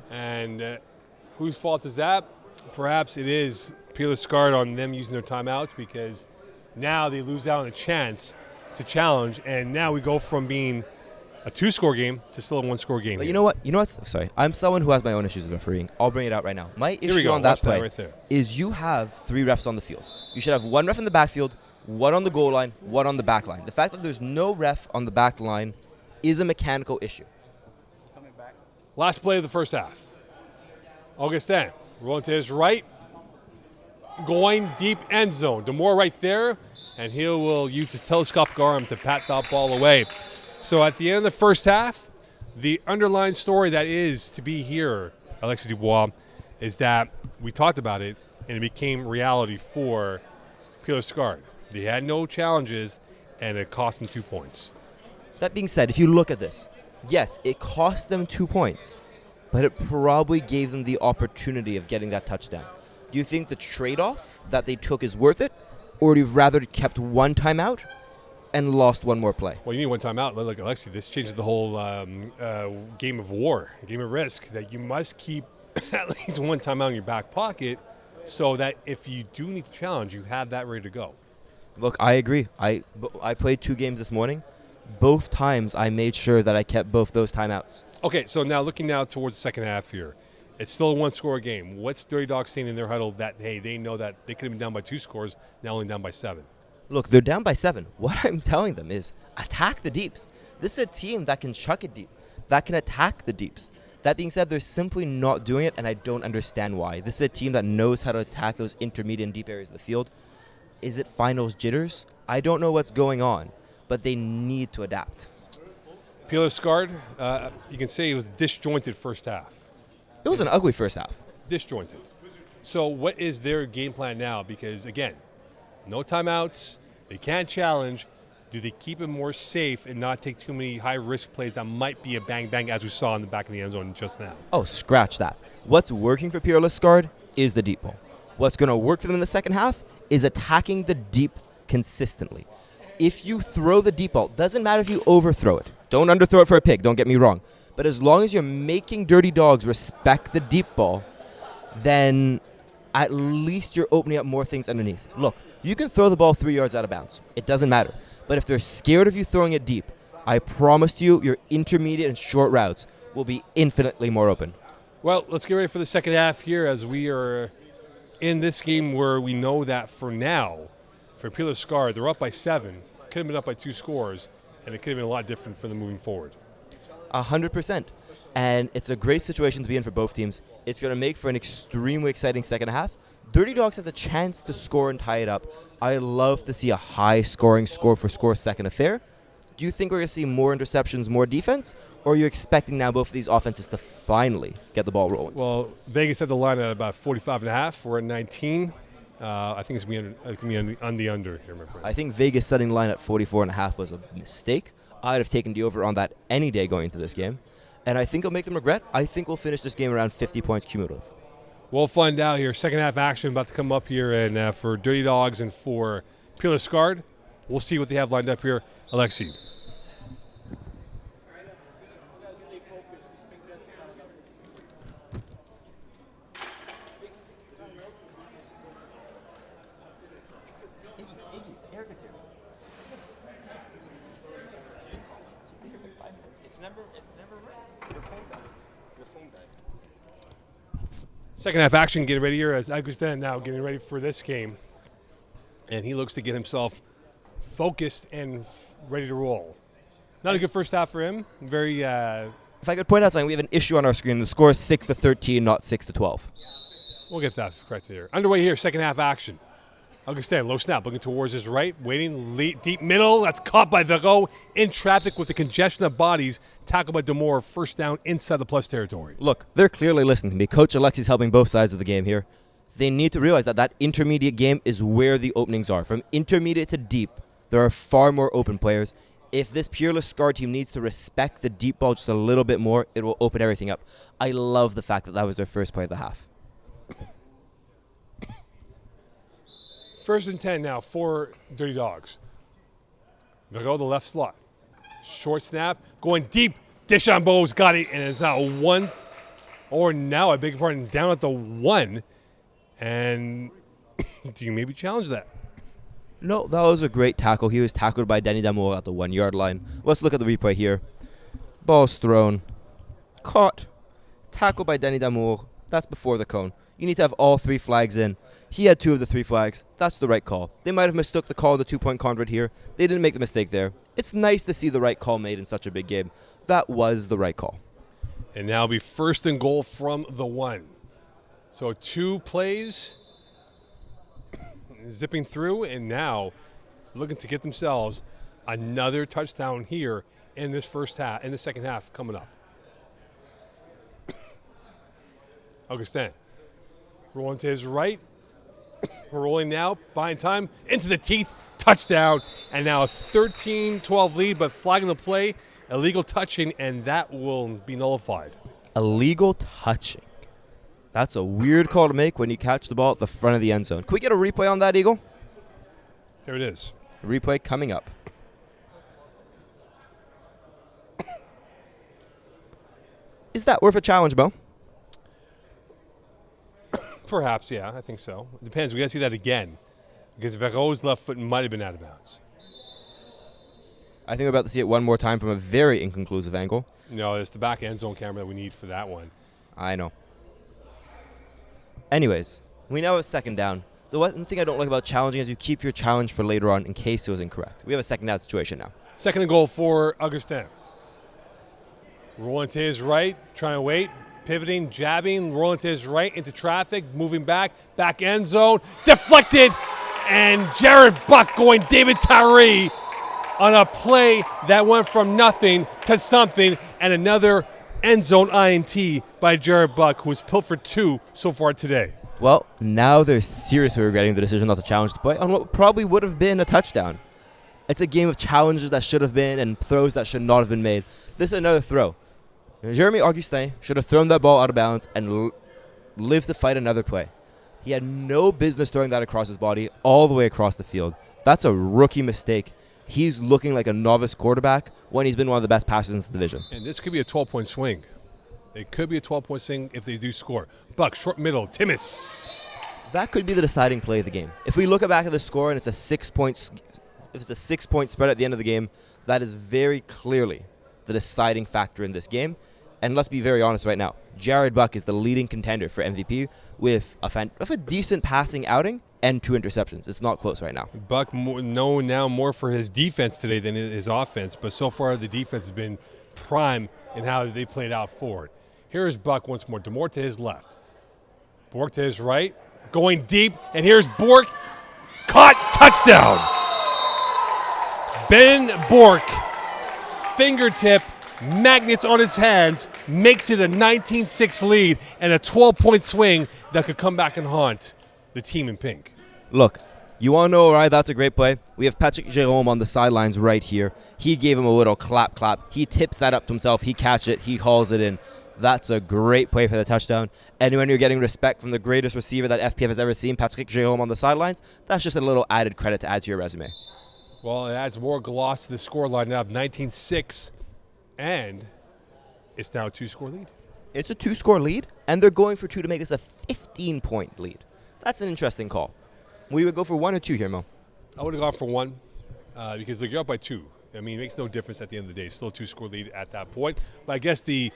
And whose fault is that? Perhaps it is Peerless Scarred on them using their timeouts, because now they lose out on a chance to challenge, and now we go from being a 2-score game to still a 1-score game. But you know what? Sorry. I'm someone who has my own issues with refereeing. I'll bring it out right now. My issue on that play is you have 3 refs on the field. You should have 1 ref in the backfield, 1 on the goal line, 1 on the back line. The fact that there's no ref on the back line is a mechanical issue. Last play of the first half. Augustin rolling to his right, going deep end zone. Dubois right there, and he will use his telescopic arm to pat that ball away. So at the end of the first half, the underlying story that is to be here, Alexi Dubois, is that we talked about it, and it became reality for Peerless Scarred. They had no challenges, and it cost them 2 points. That being said, if you look at this, yes, it cost them 2 points, but it probably gave them the opportunity of getting that touchdown. Do you think the trade-off that they took is worth it, or do you rather kept 1 timeout and lost 1 more play? Well, you need 1 timeout. Look, Alexi, this changes the whole game of war, game of risk, that you must keep at least 1 timeout in your back pocket so that if you do need to challenge, you have that ready to go. Look, I agree. I played 2 games this morning. Both times I made sure that I kept both those timeouts. Okay, so now looking now towards the second half here, it's still a 1-score game. What's Dirty Dawgs saying in their huddle that, hey, they know that they could have been down by 2 scores, now only down by 7? Look, they're down by 7. What I'm telling them is attack the deeps. This is a team that can chuck it deep, that can attack the deeps. That being said, they're simply not doing it, and I don't understand why. This is a team that knows how to attack those intermediate and deep areas of the field. Is it finals jitters? I don't know what's going on, but they need to adapt. Peerless Scarred, you can say it was a disjointed first half. It was an ugly first half. Disjointed. So what is their game plan now? Because, again, no timeouts, they can't challenge. Do they keep it more safe and not take too many high-risk plays that might be a bang-bang, as we saw in the back of the end zone just now? Oh, scratch that. What's working for Peerless Scarred is the deep ball. What's going to work for them in the second half is attacking the deep consistently. If you throw the deep ball, doesn't matter if you overthrow it. Don't underthrow it for a pick, don't get me wrong. But as long as you're making Dirty Dawgs respect the deep ball, then at least you're opening up more things underneath. Look, you can throw the ball 3 yards out of bounds. It doesn't matter. But if they're scared of you throwing it deep, I promise you your intermediate and short routes will be infinitely more open. Well, let's get ready for the second half here, as we are in this game where we know that for now, for Peerless Scarred, they're up by 7. Could have been up by 2 scores, and it could have been a lot different for them moving forward. 100%. And it's a great situation to be in for both teams. It's going to make for an extremely exciting second half. Dirty Dawgs have the chance to score and tie it up. I love to see a high-scoring score-for-score second affair. Do you think we're going to see more interceptions, more defense, or are you expecting now both of these offenses to finally get the ball rolling? Well, Vegas had the line at about 45.5. We're at 19. I think it's going to be on the under here, my friend. I think Vegas setting the line at 44.5 was a mistake. I'd have taken the over on that any day going into this game. And I think it'll make them regret. I think we'll finish this game around 50 points cumulative. We'll find out here. Second half action about to come up here, and for Dirty Dawgs and for Peerless Scarred, we'll see what they have lined up here. Alexi. Second half action getting ready here as Augustin now getting ready for this game. And he looks to get himself focused and ready to roll. Not a good first half for him. Very. If I could point out something, we have an issue on our screen. The score is 6-13, not 6-12. We'll get that corrected here. Underway here, second half action. Augustin, low snap, looking towards his right, waiting, deep middle. That's caught by Verreau in traffic with the congestion of bodies. Tackled by Dubois, first down inside the plus territory. Look, they're clearly listening to me. Coach Alexi's helping both sides of the game here. They need to realize that intermediate game is where the openings are. From intermediate to deep, there are far more open players. If this Peerless Scarred team needs to respect the deep ball just a little bit more, it will open everything up. I love the fact that was their first play of the half. First and 10 now for Dirty Dawgs. Verreau, the left slot. Short snap, going deep. Deschambault's got it, and it's now one, or now, I beg your pardon, down at the 1. And do you maybe challenge that? No, that was a great tackle. He was tackled by Denis Damour at the 1 yard line. Let's look at the replay here. Ball's thrown. Caught. Tackled by Denis Damour. That's before the cone. You need to have all 3 flags in. He had 2 of the 3 flags. That's the right call. They might have mistook the call of the 2-point convert here. They didn't make the mistake there. It's nice to see the right call made in such a big game. That was the right call. And now it'll be first and goal from the 1. So 2 plays, zipping through, and now looking to get themselves another touchdown here in this first half, in the second half coming up. Augustin rolling to his right. We're rolling now, buying time, into the teeth, touchdown, and now a 13-12 lead, but flagging the play, illegal touching, and that will be nullified. Illegal touching. That's a weird call to make when you catch the ball at the front of the end zone. Can we get a replay on that, Eagle? Here it is. Replay coming up. Is that worth a challenge, Bo? Perhaps, yeah, I think so. It depends. We got to see that again because Verreau's left foot might have been out of bounds. I think we're about to see it one more time from a very inconclusive angle. No, it's the back end zone camera that we need for that one. I know. Anyways, we now have a second down. The one thing I don't like about challenging is you keep your challenge for later on in case it was incorrect. We have a second down situation now. Second and goal for Augustin. Rolling to his right, trying to wait. Pivoting, jabbing, rolling to his right into traffic, moving back end zone, deflected, and Jared Buck going David Tyree on a play that went from nothing to something, and another end zone INT by Jared Buck, who's pilfered 2 so far today. Well, now they're seriously regretting the decision not to challenge the play on what probably would have been a touchdown. It's a game of challenges that should have been and throws that should not have been made. This is another throw. Jeremy Augustin should have thrown that ball out of bounds and lived to fight another play. He had no business throwing that across his body all the way across the field. That's a rookie mistake. He's looking like a novice quarterback when he's been one of the best passers in the division. And this could be a 12-point swing. It could be a 12-point swing if they do score. Buck, short middle, Timmis. That could be the deciding play of the game. If we look back at the score and it's a 6-point spread at the end of the game, that is very clearly the deciding factor in this game. And let's be very honest right now. Jared Buck is the leading contender for MVP with a decent passing outing and 2 interceptions. It's not close right now. Buck known now more for his defense today than his offense, but so far the defense has been prime in how they played out forward. Here is Buck once more. Damour to his left. Bork to his right. Going deep, and here's Bork. Caught, touchdown! Ben Bork, fingertip, magnets on his hands, makes it a 19-6 lead and a 12-point swing that could come back and haunt the team in pink. Look, you want to know why that's a great play? We have Patrick Jérôme on the sidelines right here. He gave him a little clap. He tips that up to himself. He catches it. He hauls it in. That's a great play for the touchdown. And when you're getting respect from the greatest receiver that FPF has ever seen, Patrick Jérôme on the sidelines, that's just a little added credit to add to your resume. Well, it adds more gloss to the scoreline now, 19-6, and it's now a 2-score lead. It's a 2-score lead, and they're going for 2 to make this a 15-point lead. That's an interesting call. We would go for 1 or 2 here, Mo. I would have gone for 1 because they're up by 2. I mean, it makes no difference at the end of the day. It's still a 2-score lead at that point. But I guess the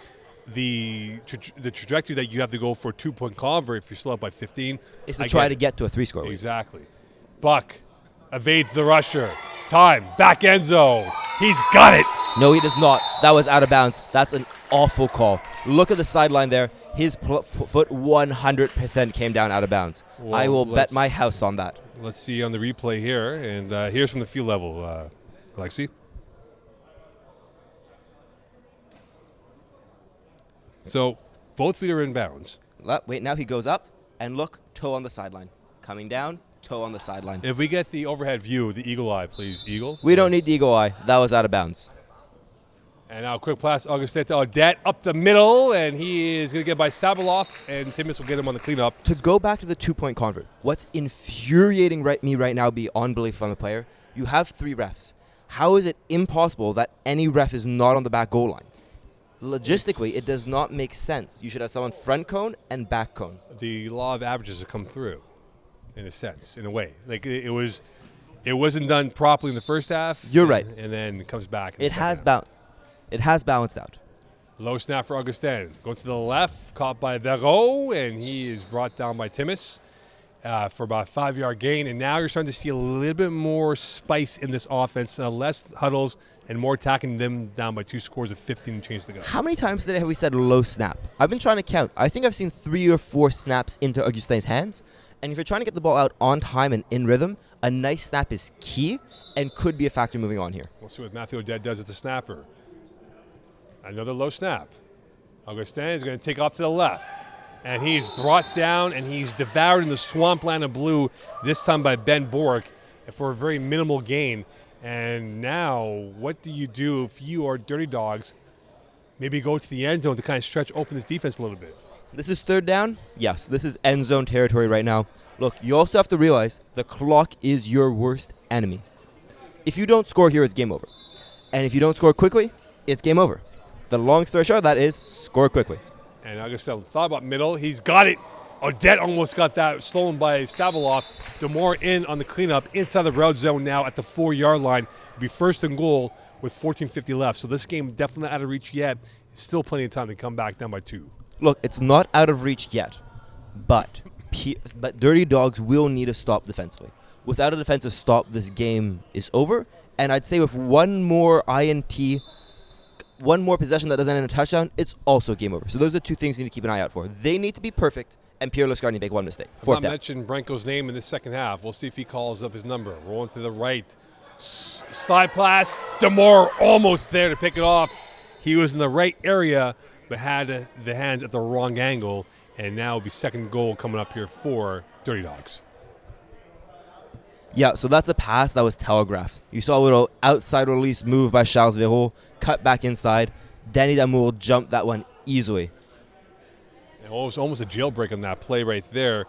trajectory that you have to go for a 2-point convert if you're still up by 15 is to try to get to a 3-score lead. Exactly. Buck evades the rusher. Time. Back end zone. He's got it. No, he does not. That was out of bounds. That's an awful call. Look at the sideline there. His foot 100% came down out of bounds. Well, I will bet my house on that. Let's see on the replay here. And here's from the field level, Alexi. So both feet are in bounds. Wait, now he goes up, and look, toe on the sideline. Coming down, toe on the sideline. If we get the overhead view, the eagle eye, please, Eagle. We don't need the eagle eye. That was out of bounds. And now quick pass, Augustin to Odette up the middle, and he is going to get by Sabeloff, and Timmins will get him on the cleanup. To go back to the 2-point convert, what's infuriating me right now beyond belief on the player, you have 3 refs. How is it impossible that any ref is not on the back goal line? Logistically, it does not make sense. You should have someone front cone and back cone. The law of averages have come through, in a sense, in a way. Like it wasn't done properly in the first half. You're right. And then it comes back. It has balanced out. Low snap for Augustin. Going to the left, caught by Verreau, and he is brought down by Timmins for about a 5-yard gain. And now you're starting to see a little bit more spice in this offense, less huddles and more attacking them down by 2 scores of 15 and change to go. How many times today have we said low snap? I've been trying to count. I think I've seen 3 or 4 snaps into Augustin's hands. And if you're trying to get the ball out on time and in rhythm, a nice snap is key and could be a factor moving on here. We'll see what Matthew Odette does as the snapper. Another low snap. Augustin is going to take off to the left. And he's brought down and he's devoured in the swampland of blue, this time by Ben Bork for a very minimal gain. And now, what do you do if you are Dirty Dawgs? Maybe go to the end zone to kind of stretch open this defense a little bit. This is 3rd down? Yes, this is end zone territory right now. Look, you also have to realize the clock is your worst enemy. If you don't score here, it's game over. And if you don't score quickly, it's game over. The long story short of that is score quickly. And Augustin thought about middle. He's got it. Odette almost got that stolen by Stabeloff. Demore in on the cleanup inside the red zone now at the 4-yard line. It'll be 1st and goal with 14:50 left. So this game definitely not out of reach yet. Still plenty of time to come back down by 2. Look, it's not out of reach yet, but Dirty Dawgs will need a stop defensively. Without a defensive stop, this game is over. And I'd say with one more INT, one more possession that doesn't end in a touchdown, it's also game over. So those are the 2 things you need to keep an eye out for. They need to be perfect, and Peerless Scarred need to make 1 mistake. I've not mentioned Branko's name in the second half. We'll see if he calls up his number. Rolling to the right. Slide pass. Demore almost there to pick it off. He was in the right area, but had the hands at the wrong angle, and now it'll be 2nd goal coming up here for Dirty Dawgs. Yeah, so that's a pass that was telegraphed. You saw a little outside release move by Charles Verreau, cut back inside. Danny Damour jumped that one easily. It was almost a jailbreak on that play right there.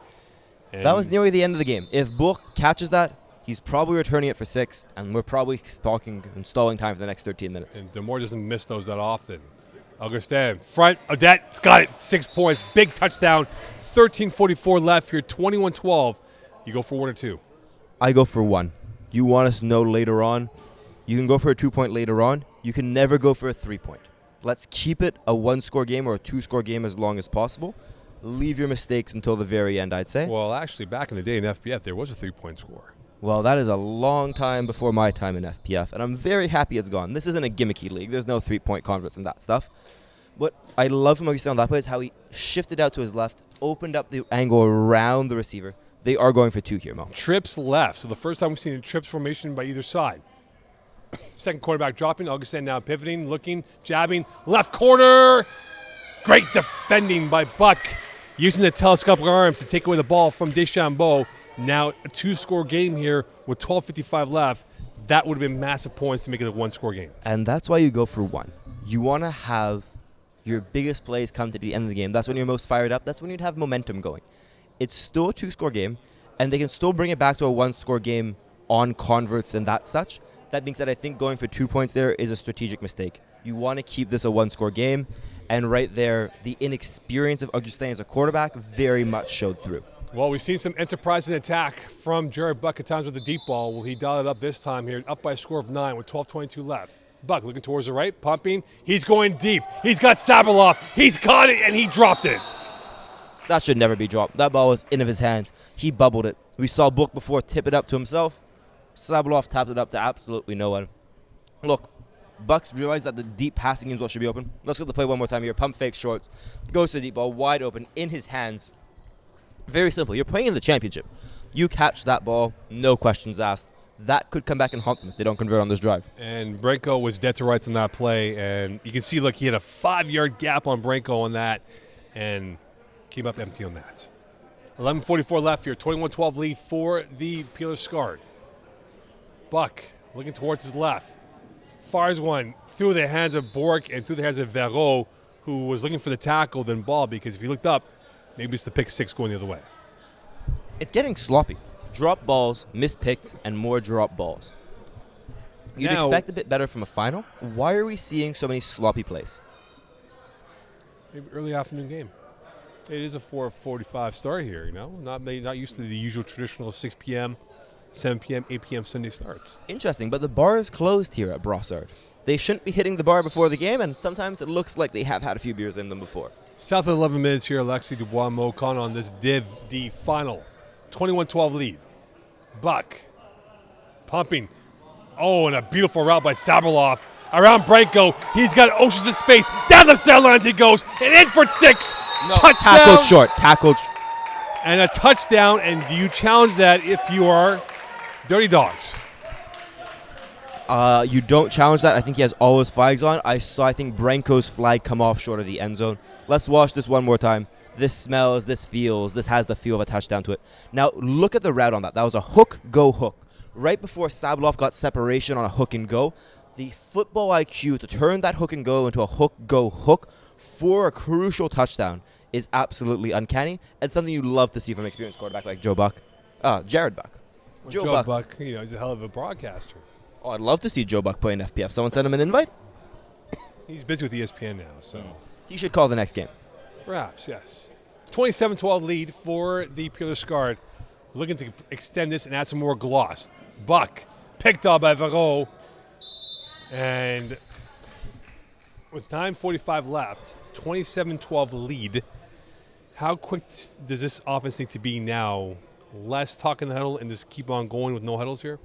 And that was nearly the end of the game. If Bourque catches that, he's probably returning it for 6, and we're probably stalling time for the next 13 minutes. And Demore doesn't miss those that often. Augustin, front, Odette's got it, 6 points, big touchdown, 13:44 left here, 21-12. You go for 1 or 2? I go for 1. You want us to know later on, you can go for a 2-point later on. You can never go for a 3-point. Let's keep it a 1-score game or a 2-score game as long as possible. Leave your mistakes until the very end, I'd say. Well, actually, back in the day in FPF, there was a 3-point score. Well, that is a long time before my time in FPF, and I'm very happy it's gone. This isn't a gimmicky league. There's no 3-point converts and that stuff. What I love from Augustin on that play is how he shifted out to his left, opened up the angle around the receiver. They are going for 2 here, Mo. Trips left. So the first time we've seen a trips formation by either side. Second quarterback dropping. Augustin now pivoting, looking, jabbing. Left corner. Great defending by Buck. Using the telescopic arms to take away the ball from Deschambault. Now a 2-score game here with 12:55 left. That would have been massive points to make it a 1-score game. And that's why you go for 1. You want to have your biggest plays come to the end of the game. That's when you're most fired up. That's when you'd have momentum going. It's still a 2-score game, and they can still bring it back to a 1-score game on converts and that such. That being said, I think going for 2 points there is a strategic mistake. You want to keep this a 1-score game, and right there, the inexperience of Augustin as a quarterback very much showed through. Well, we've seen some enterprise and attack from Jared Buck at times with the deep ball. Will he dial it up this time here? Up by a score of 9 with 12:22 left. Buck looking towards the right, pumping. He's going deep. He's got Sabeloff. He's caught it, and he dropped it. That should never be dropped. That ball was in of his hands. He bubbled it. We saw Book before tip it up to himself. Sabeloff tapped it up to absolutely no one. Look, Bucks realized that the deep passing game is what should be open. Let's get the play one more time here. Pump fake shorts. Goes to the deep ball, wide open, in his hands. Very simple. You're playing in the championship. You catch that ball, no questions asked. That could come back and haunt them if they don't convert on this drive. And Branko was dead to rights on that play. And you can see, look, he had a 5-yard gap on Branko on that and came up empty on that. 11:44 left here. 21-12 lead for the Peerless Scarred. Buck looking towards his left. Fires one through the hands of Bork and through the hands of Verreau, who was looking for the tackle, then ball, because if you looked up, maybe it's the pick six going the other way. It's getting sloppy. Drop balls, missed picks, and more drop balls. You'd expect a bit better from a final. Why are we seeing so many sloppy plays? Maybe early afternoon game. It is a 4:45 start here, Not used to the usual traditional 6 p.m., 7 p.m., 8 p.m. Sunday starts. Interesting, but the bar is closed here at Brossard. They shouldn't be hitting the bar before the game, and sometimes it looks like they have had a few beers in them before. South of 11 minutes here, Alexi, Dubois, Mo Khan on this Div D final. 21-12 lead. Buck pumping. Oh, and a beautiful route by Sabeloff. Around Branko. He's got oceans of space. Down the center lines he goes. And in for 6. No, touchdown. Tackled. And a touchdown. And do you challenge that if you are Dirty Dawgs? You don't challenge that. I think he has all his flags on. I think Branko's flag come off short of the end zone. Let's watch this one more time. This smells, this feels, this has the feel of a touchdown to it. Now, look at the route on that. That was a hook, go, hook. Right before Sabeloff got separation on a hook and go, the football IQ to turn that hook and go into a hook, go, hook for a crucial touchdown is absolutely uncanny and something you love to see from an experienced quarterback like Jared Buck. Well, Joe Buck, he's a hell of a broadcaster. Oh, I'd love to see Joe Buck play in FPF. Someone send him an invite? He's busy with ESPN now, so. He should call the next game. Perhaps, yes. 27-12 lead for the Peerless Scarred. Looking to extend this and add some more gloss. Buck picked up by Verreau. And with 9:45 left, 27-12 lead. How quick does this offense need to be now? Less talk in the huddle and just keep on going with no huddles here?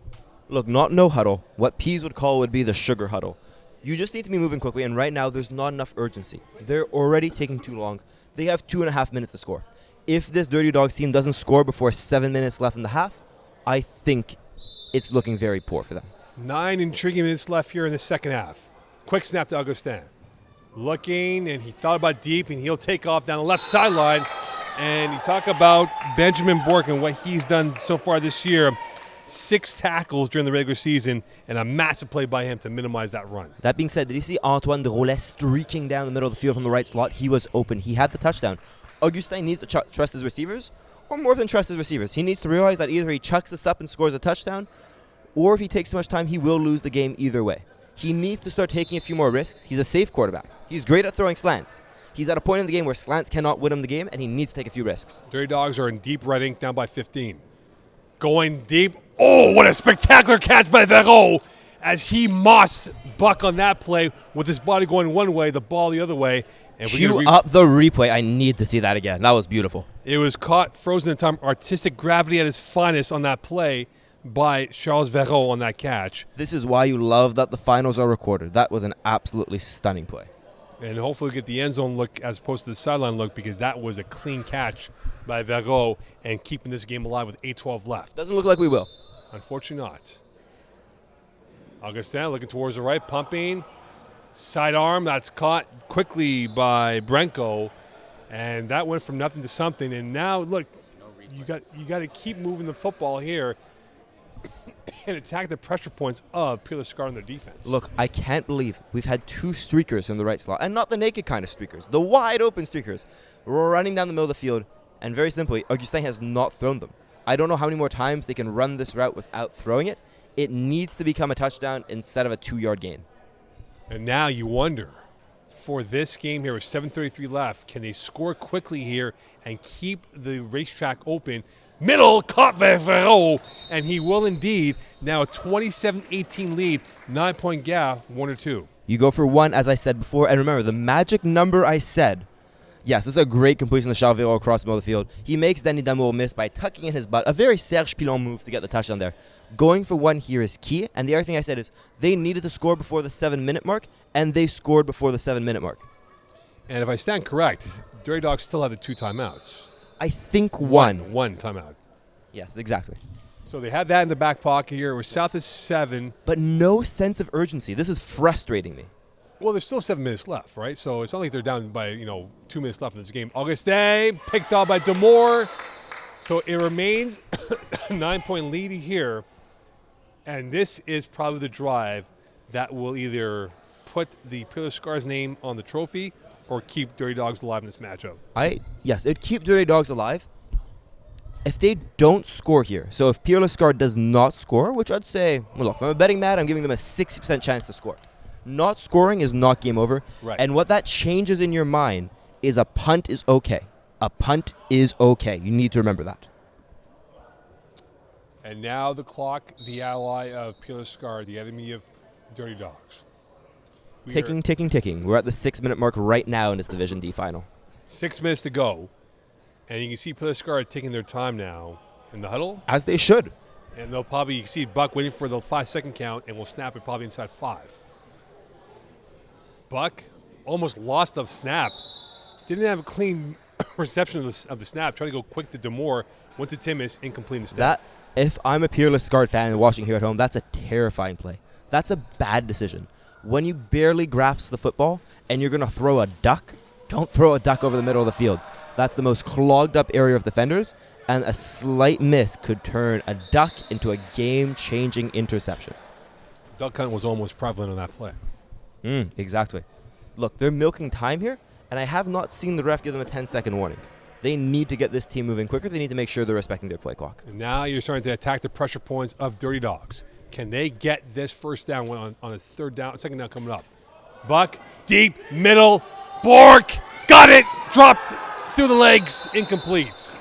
Look, not no huddle. What Peas would call would be the sugar huddle. You just need to be moving quickly, and right now there's not enough urgency. They're already taking too long. They have 2.5 minutes to score. If this Dirty Dawgs team doesn't score before 7 minutes left in the half, I think it's looking very poor for them. 9 intriguing minutes left here in the second half. Quick snap to Augustin. Looking, and he thought about deep, and he'll take off down the left sideline. And you talk about Benjamin Bork and what he's done so far this year. 6 tackles during the regular season, and a massive play by him to minimize that run. That being said, did you see Antoine de Roulet streaking down the middle of the field from the right slot? He was open. He had the touchdown. Augustin needs to trust his receivers, or more than trust his receivers. He needs to realize that either he chucks this up and scores a touchdown, or if he takes too much time, he will lose the game either way. He needs to start taking a few more risks. He's a safe quarterback. He's great at throwing slants. He's at a point in the game where slants cannot win him the game, and he needs to take a few risks. Dirty Dawgs are in deep red ink, down by 15. Going deep. Oh, what a spectacular catch by Verreau as he mossed Buck on that play with his body going one way, the ball the other way. And Cue up the replay. I need to see that again. That was beautiful. It was caught frozen in time. Artistic gravity at its finest on that play by Charles Verreau on that catch. This is why you love that the finals are recorded. That was an absolutely stunning play. And hopefully get the end zone look as opposed to the sideline look, because that was a clean catch by Verreau and keeping this game alive with 8:12 left. Doesn't look like we will. Unfortunately not. Augustin looking towards the right, pumping. Sidearm, that's caught quickly by Branko. And that went from nothing to something. And now, look, you got to keep moving the football here. and attack the pressure points of Peerless Scarred on their defense. Look, I can't believe we've had 2 streakers in the right slot, and not the naked kind of streakers, the wide open streakers, running down the middle of the field, and very simply, Augustin has not thrown them. I don't know how many more times they can run this route without throwing it. It needs to become a touchdown instead of a 2-yard gain. And now you wonder, for this game here with 7:33 left, can they score quickly here and keep the racetrack open? Middle, caught by Ferro, and he will indeed. Now a 27-18 lead, 9-point gap, 1 or 2. You go for 1, as I said before, and remember, the magic number I said. Yes, this is a great completion to Charles Vero across the middle of the field. He makes Danny Damour miss by tucking in his butt. A very Serge Pilon move to get the touchdown there. Going for 1 here is key, and the other thing I said is they needed to score before the 7-minute mark, and they scored before the 7-minute mark. And if I stand correct, Dirty Dawgs still have the 2 timeouts. I think 1. One timeout. Yes, exactly. So they had that in the back pocket here. We're south of 7. But no sense of urgency. This is frustrating me. Well, there's still 7 minutes left, right? So it's not like they're down by, 2 minutes left in this game. Augustin picked off by Damour. So it remains a 9-point lead here. And this is probably the drive that will either put the Peerless Scarred's name on the trophy or keep Dirty Dawgs alive in this matchup. Yes, it'd keep Dirty Dawgs alive. If they don't score here, so if Peerless Scarred does not score, which I'd say, well, look, if I'm a betting man, I'm giving them a 60% chance to score. Not scoring is not game over. Right. And what that changes in your mind is a punt is okay. A punt is okay. You need to remember that. And now the clock, the ally of Peerless Scarred, the enemy of Dirty Dawgs. Ticking. We're at the 6-minute mark right now in this Division D final. 6 minutes to go. And you can see Peerless Scarred taking their time now in the huddle. As they should. And they'll probably, you see Buck waiting for the 5-second count, and will snap it probably inside 5. Buck almost lost the snap. Didn't have a clean reception of the snap. Tried to go quick to Damour. Went to Timmis, incomplete snap. If I'm a Peerless Scarred fan and watching here at home, that's a terrifying play. That's a bad decision. When you barely grasp the football and you're going to throw a duck, don't throw a duck over the middle of the field. That's the most clogged up area of defenders, and a slight miss could turn a duck into a game-changing interception. Duck hunt was almost prevalent on that play. Exactly. Look, they're milking time here, and I have not seen the ref give them a 10-second warning. They need to get this team moving quicker. They need to make sure they're respecting their play clock. And now you're starting to attack the pressure points of Dirty Dawgs. Can they get this first down on a second down coming up? Buck, deep, middle, Bork, got it, dropped through the legs, incomplete.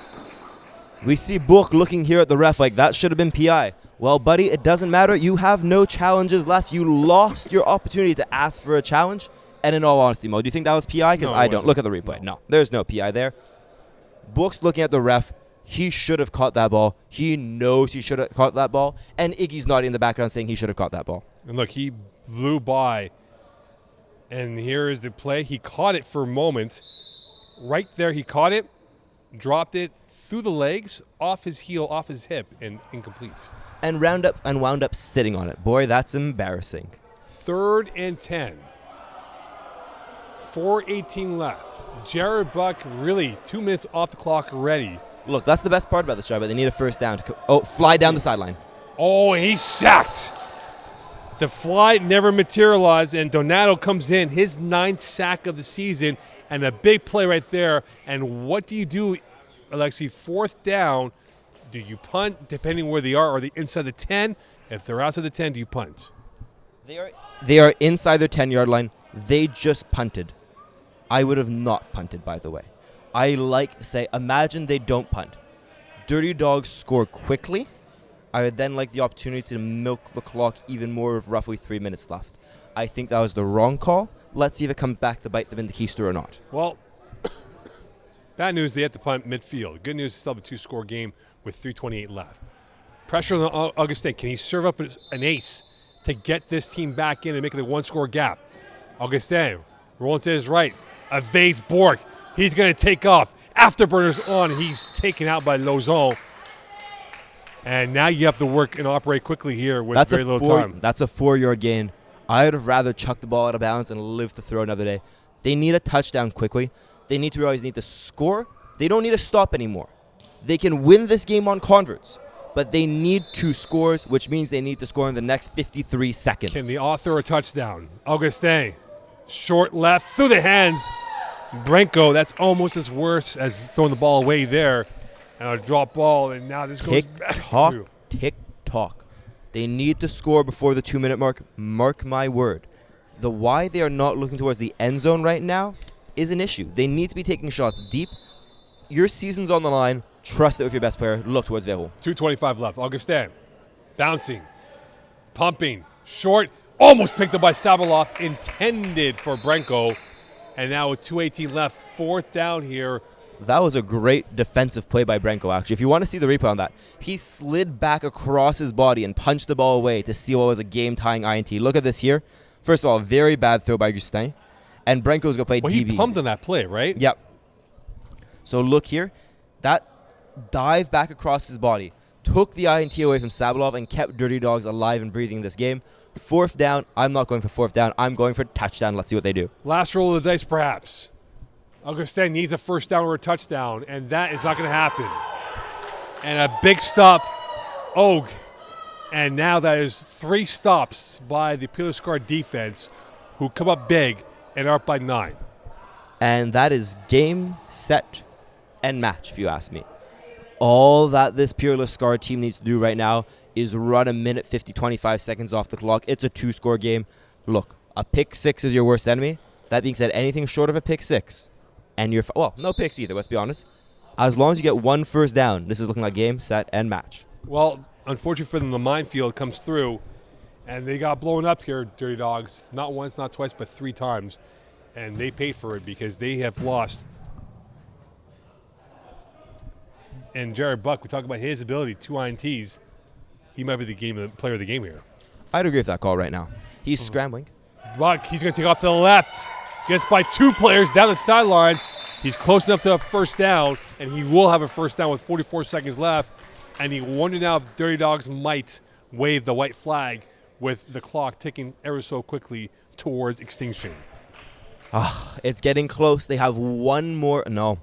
We see Bourque looking here at the ref like that should have been PI. Well, buddy, it doesn't matter. You have no challenges left. You lost your opportunity to ask for a challenge. And in all honesty, Mo, do you think that was PI? Because I don't. Look at the replay. No, there's no PI there. Bourque's looking at the ref. He should have caught that ball. He knows he should have caught that ball. And Iggy's nodding in the background saying he should have caught that ball. And look, he blew by. And here is the play. He caught it for a moment. Right there, he caught it, dropped it through the legs, off his heel, off his hip, and incomplete. And wound up sitting on it. Boy, that's embarrassing. 3rd and 10. 4:18 left. Jared Buck really 2 minutes off the clock already. Look, that's the best part about this drive, but they need a first down to fly down the sideline. Oh, he's sacked. The fly never materialized, and Donato comes in, his 9th sack of the season, and a big play right there. And what do you do, Alexi? 4th down, do you punt, depending where they are? Are they inside the 10? If they're outside the 10, do you punt? They are inside their 10-yard line. They just punted. I would have not punted, by the way. Imagine they don't punt. Dirty Dawgs score quickly. I would then like the opportunity to milk the clock even more with roughly 3 minutes left. I think that was the wrong call. Let's see if it comes back to bite them in the keister or not. Well, bad news, they have to punt midfield. Good news, still have a 2-score game with 3:28 left. Pressure on Augustin. Can he serve up an ace to get this team back in and make it a 1-score gap? Augustin rolling to his right. Evades Bork. He's going to take off. Afterburners on. He's taken out by Lozon. And now you have to work and operate quickly here with very little time. That's a 4-yard gain. I would have rather chucked the ball out of bounds and live to throw another day. They need a touchdown quickly. They need to realize they need to score. They don't need to stop anymore. They can win this game on converts. but they need 2 scores, which means they need to score in the next 53 seconds. Can the author a touchdown? Augustin, short left, through the hands. Branko, that's almost as worse as throwing the ball away there. And a drop ball, and now this goes back to. Tick-tock. They need to score before the 2-minute mark. Mark my word. The why they are not looking towards the end zone right now is an issue. They need to be taking shots deep. Your season's on the line. Trust it with your best player. Look towards Verrou. 2:25 left. Augustin bouncing, pumping, short, almost picked up by Sabalov, intended for Branko. And now with 2:18 left, 4th down here. That was a great defensive play by Branko, actually. If you want to see the replay on that, he slid back across his body and punched the ball away to see what was a game-tying INT. Look at this here. First of all, very bad throw by Augustin. And Branko's going to play DB. He pumped on that play, right? Yep. So look here. That dive back across his body took the INT away from Sabalov and kept Dirty Dawgs alive and breathing this game. 4th down. I'm not going for 4th down. I'm going for touchdown. Let's see what they do. Last roll of the dice, perhaps. Augustin needs a 1st down or a touchdown, and that is not going to happen. And a big stop, Og. And now that is 3 stops by the Peerless Scarred defense, who come up big and are up by 9. And that is game, set, and match, if you ask me. All that this Peerless Scarred team needs to do right now is run a minute 50, 25 seconds off the clock. It's a 2-score game. Look, a pick 6 is your worst enemy. That being said, anything short of a pick 6, and you're well, no picks either, let's be honest. As long as you get 1 first down, this is looking like game, set, and match. Well, unfortunately for them, the minefield comes through, and they got blown up here, Dirty Dawgs. Not once, not twice, but 3 times. And they paid for it because they have lost. And Jared Buck, we talk about his ability, 2 INTs. He might be the player of the game here. I'd agree with that call right now. He's scrambling. Buck, he's going to take off to the left. Gets by 2 players down the sidelines. He's close enough to a 1st down, and he will have a 1st down with 44 seconds left. And he wondered now if Dirty Dawgs might wave the white flag with the clock ticking ever so quickly towards extinction. It's getting close. They have 1 more. No.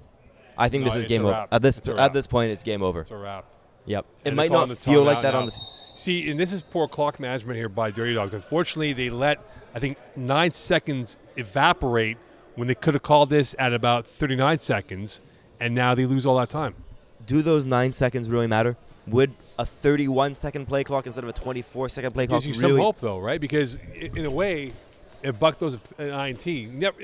I think this is game over. At this point, it's game over. It's a wrap. Yep. It might not feel like that on the. See, and this is poor clock management here by Dirty Dawgs. Unfortunately, they let, I think, 9 seconds evaporate when they could have called this at about 39 seconds, and now they lose all that time. Do those 9 seconds really matter? Would a 31-second play clock instead of a 24-second play clock gives you really some hope, though, right? Because in a way, if Buck throws an INT,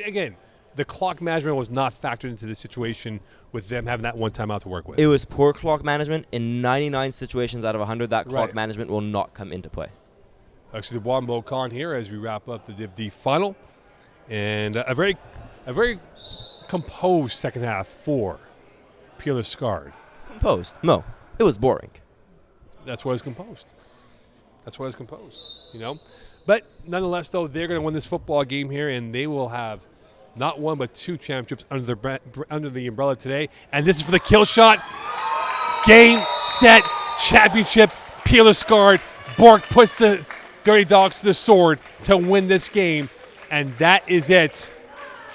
again, the clock management was not factored into the situation with them having that 1 timeout to work with. It was poor clock management. In 99 situations out of 100, that clock management will not come into play. Alexi Dubois and Bo Khan here as we wrap up the Div D final. And a very composed second half for Peerless Scarred. Composed? No. It was boring. That's why it's composed. You know? But nonetheless, though, they're going to win this football game here, and they will have not 1 but 2 championships under the umbrella today. And this is for the kill shot. Game, set, championship, Peerless Scarred. Bork puts the Dirty Dawgs to the sword to win this game. And that is it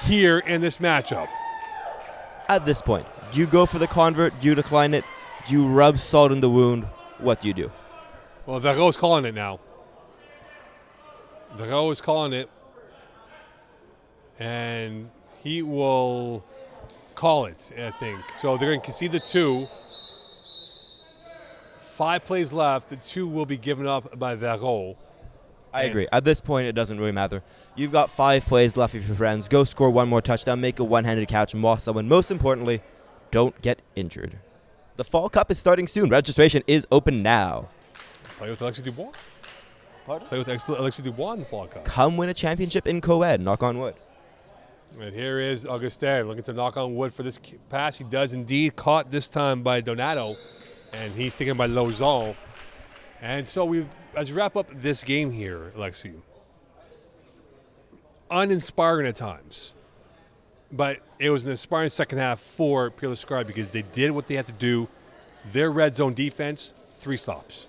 here in this matchup. At this point, do you go for the convert? Do you decline it? Do you rub salt in the wound? What do you do? Well, Verrou is calling it now. Verrou is calling it. And he will call it, I think. So they're going to concede the 2. 5 plays left. The 2 will be given up by Verrou. I agree. At this point, it doesn't really matter. You've got 5 plays left with your friends. Go score 1 more touchdown. Make a one-handed catch and moss someone. Most importantly, don't get injured. The Fall Cup is starting soon. Registration is open now. Play with Alexi Dubois. Pardon? Play with Alexi Dubois in the Fall Cup. Come win a championship in co-ed. Knock on wood. And here is Augustin looking to knock on wood for this pass. He does indeed. Caught this time by Donato. And he's taken by Lozon. And so as we wrap up this game here, Alexi, uninspiring at times. But it was an inspiring second half for Peerless Scarred because they did what they had to do. Their red zone defense, 3 stops.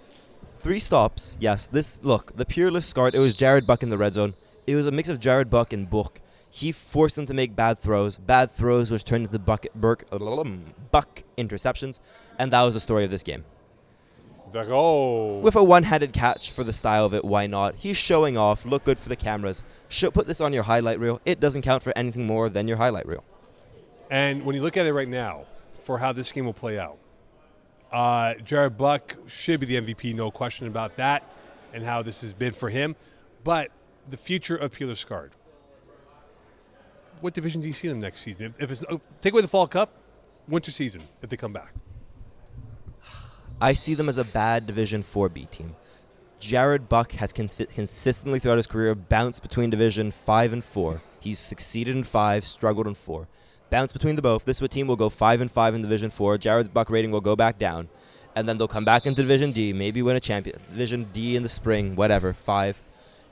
3 stops, yes. The Peerless Scarred, it was Jared Buck in the red zone. It was a mix of Jared Buck and Book. He forced them to make bad throws. Bad throws which turned into Buck interceptions. And that was the story of this game. Vero. With a one-handed catch for the style of it, why not? He's showing off, look good for the cameras. Put this on your highlight reel. It doesn't count for anything more than your highlight reel. And when you look at it right now, for how this game will play out, Jared Buck should be the MVP, no question about that, and how this has been for him. But the future of Peerless Scarred. What division do you see them next season? If it's take away the Fall Cup, winter season, if they come back. I see them as a bad Division 4B team. Jared Buck has consistently throughout his career bounced between Division 5 and 4. He's succeeded in 5, struggled in 4. Bounced between the both. This team will go 5 and 5 in Division 4. Jared's Buck rating will go back down. And then they'll come back into Division D, maybe win a Division D in the spring, whatever, 5.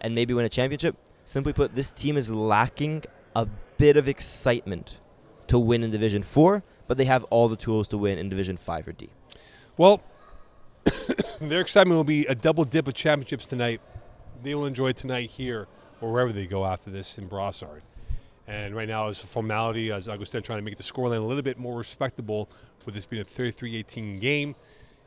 And maybe win a championship. Simply put, this team is lacking a bit of excitement to win in Division 4, but they have all the tools to win in Division 5 or D. Well, their excitement will be a double dip of championships tonight. They will enjoy tonight here or wherever they go after this in Brossard. And right now, as a formality, as Augustin trying to make the scoreline a little bit more respectable with this being a 33-18 game.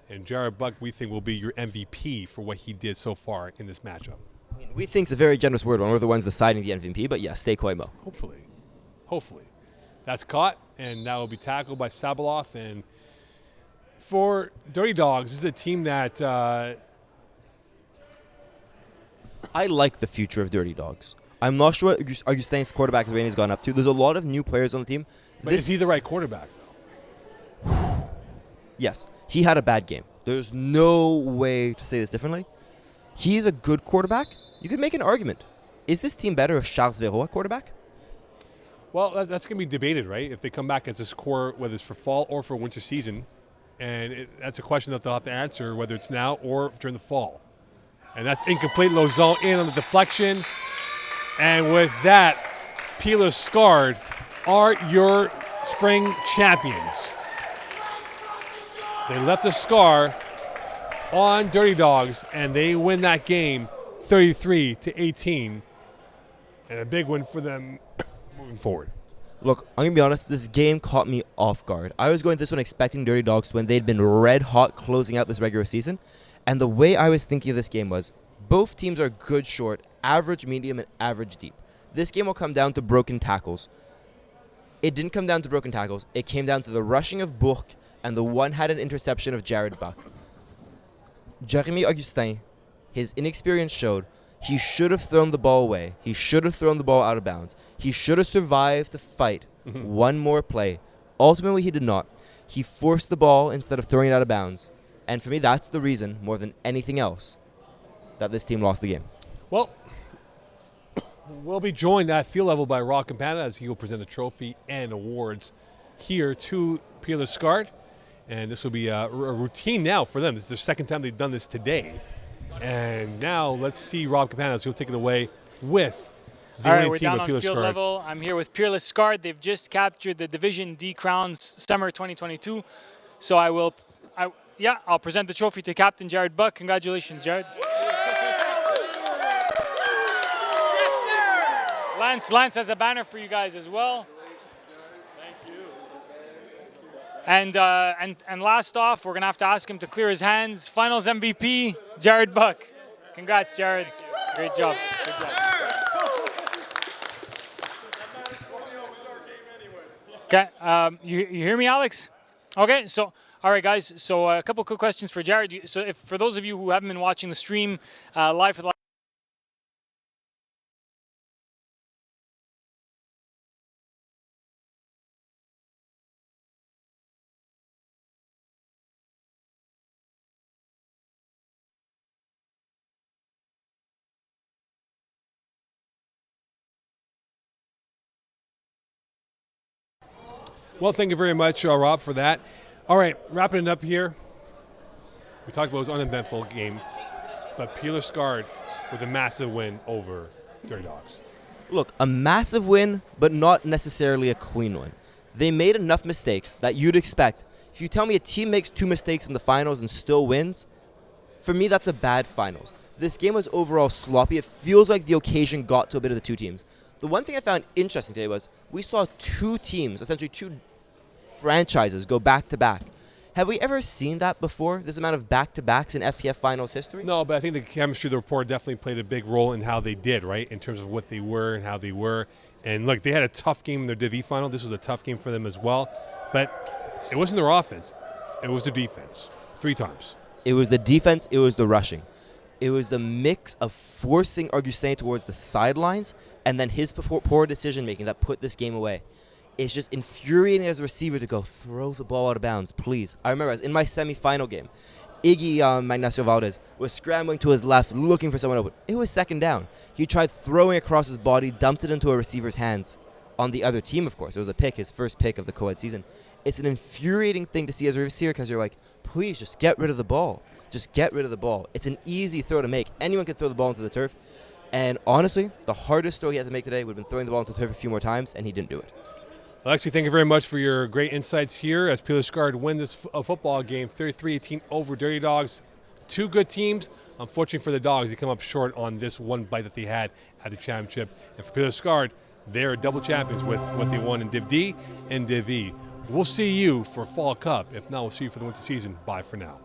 And Jared Buck, we think, will be your MVP for what he did so far in this matchup. I mean, we think it's a very generous word when we're the ones deciding the MVP, but yeah, stay Koimo. Hopefully. That's caught, and that will be tackled by Sabaloff. And for Dirty Dawgs, this is a team that I like the future of Dirty Dawgs. I'm not sure what Augustin's quarterback has gone up to. There's a lot of new players on the team. But is he the right quarterback, though? Yes. He had a bad game. There's no way to say this differently. He's a good quarterback. You could make an argument. Is this team better if Charles Vero at quarterback? Well, that's going to be debated, right? If they come back as a core, whether it's for fall or for winter season. And that's a question that they'll have to answer, whether it's now or during the fall. And that's incomplete. Lozon in on the deflection. And with that, Peerless Scarred are your spring champions. They left a scar on Dirty Dawgs, and they win that game 33-18. And a big win for them moving forward. Look, I'm going to be honest, this game caught me off guard. I was going this one expecting Dirty Dawgs to win. They'd been red hot closing out this regular season. And the way I was thinking of this game was, both teams are good short, average medium, and average deep. This game will come down to broken tackles. It didn't come down to broken tackles. It came down to the rushing of Bourque and the one-handed interception of Jared Buck. Jeremy Augustin, his inexperience showed he should have thrown the ball away. He should have thrown the ball out of bounds. He should have survived the fight one more play. Ultimately, he did not. He forced the ball instead of throwing it out of bounds. And for me, that's the reason, more than anything else, that this team lost the game. Well, we'll be joined at field level by Rob Campana as he will present a trophy and awards here to Peerless Scarred. And this will be a routine now for them. This is the second time they've done this today. And now let's see Rob Campana as he'll take it away with the All right, winning we're team down of on Peerless field Scarred. level. I'm here with Peerless Scarred. They've just captured the Division D crowns summer 2022. So I'll present the trophy to Captain Jared Buck. Congratulations, Jared. Lance has a banner for you guys as well. Thank you. And last off, we're gonna have to ask him to clear his hands. Finals MVP, Jared Buck. Congrats, Jared. Great job. Good job. Okay, you hear me, Alex? Okay, so all right, guys. So a couple quick questions for Jared. So for those of you who haven't been watching the stream live for the Well, thank you very much, Rob, for that. All right, wrapping it up here. We talked about it was an uneventful game, but Peerless Scarred with a massive win over Dirty Dawgs. Look, a massive win, but not necessarily a clean one. They made enough mistakes that you'd expect. If you tell me a team makes 2 mistakes in the finals and still wins, for me, that's a bad finals. This game was overall sloppy. It feels like the occasion got to a bit of the two teams. The one thing I found interesting today was we saw two teams, essentially two franchises, go back to back. Have we ever seen that before? This amount of back-to-backs in FPF finals history? No, but I think the chemistry of the rapport definitely played a big role in how they did, right? In terms of what they were and how they were. And look, they had a tough game in their Div E final. This was a tough game for them as well. But it wasn't their offense. It was their defense. 3 times. It was the defense. It was the rushing. It was the mix of forcing Augustin towards the sidelines and then his poor decision-making that put this game away. It's just infuriating as a receiver to go, throw the ball out of bounds, please. I remember in my semi-final game, Iggy Magnacio Valdez was scrambling to his left, looking for someone open. It was second down. He tried throwing across his body, dumped it into a receiver's hands on the other team, of course. It was a pick, his first pick of the co-ed season. It's an infuriating thing to see as a receiver because you're like, please just get rid of the ball. Just get rid of the ball. It's an easy throw to make. Anyone can throw the ball into the turf. And honestly, the hardest throw he had to make today would have been throwing the ball into the turf a few more times, and he didn't do it. Alexi, thank you very much for your great insights here as Peerless Scarred win this football game 33-18 over Dirty Dawgs. 2 good teams. Unfortunately for the Dogs, they come up short on this one bite that they had at the championship. And for Peerless Scarred, they're double champions with what they won in Div D and Div E. We'll see you for Fall Cup. If not, we'll see you for the winter season. Bye for now.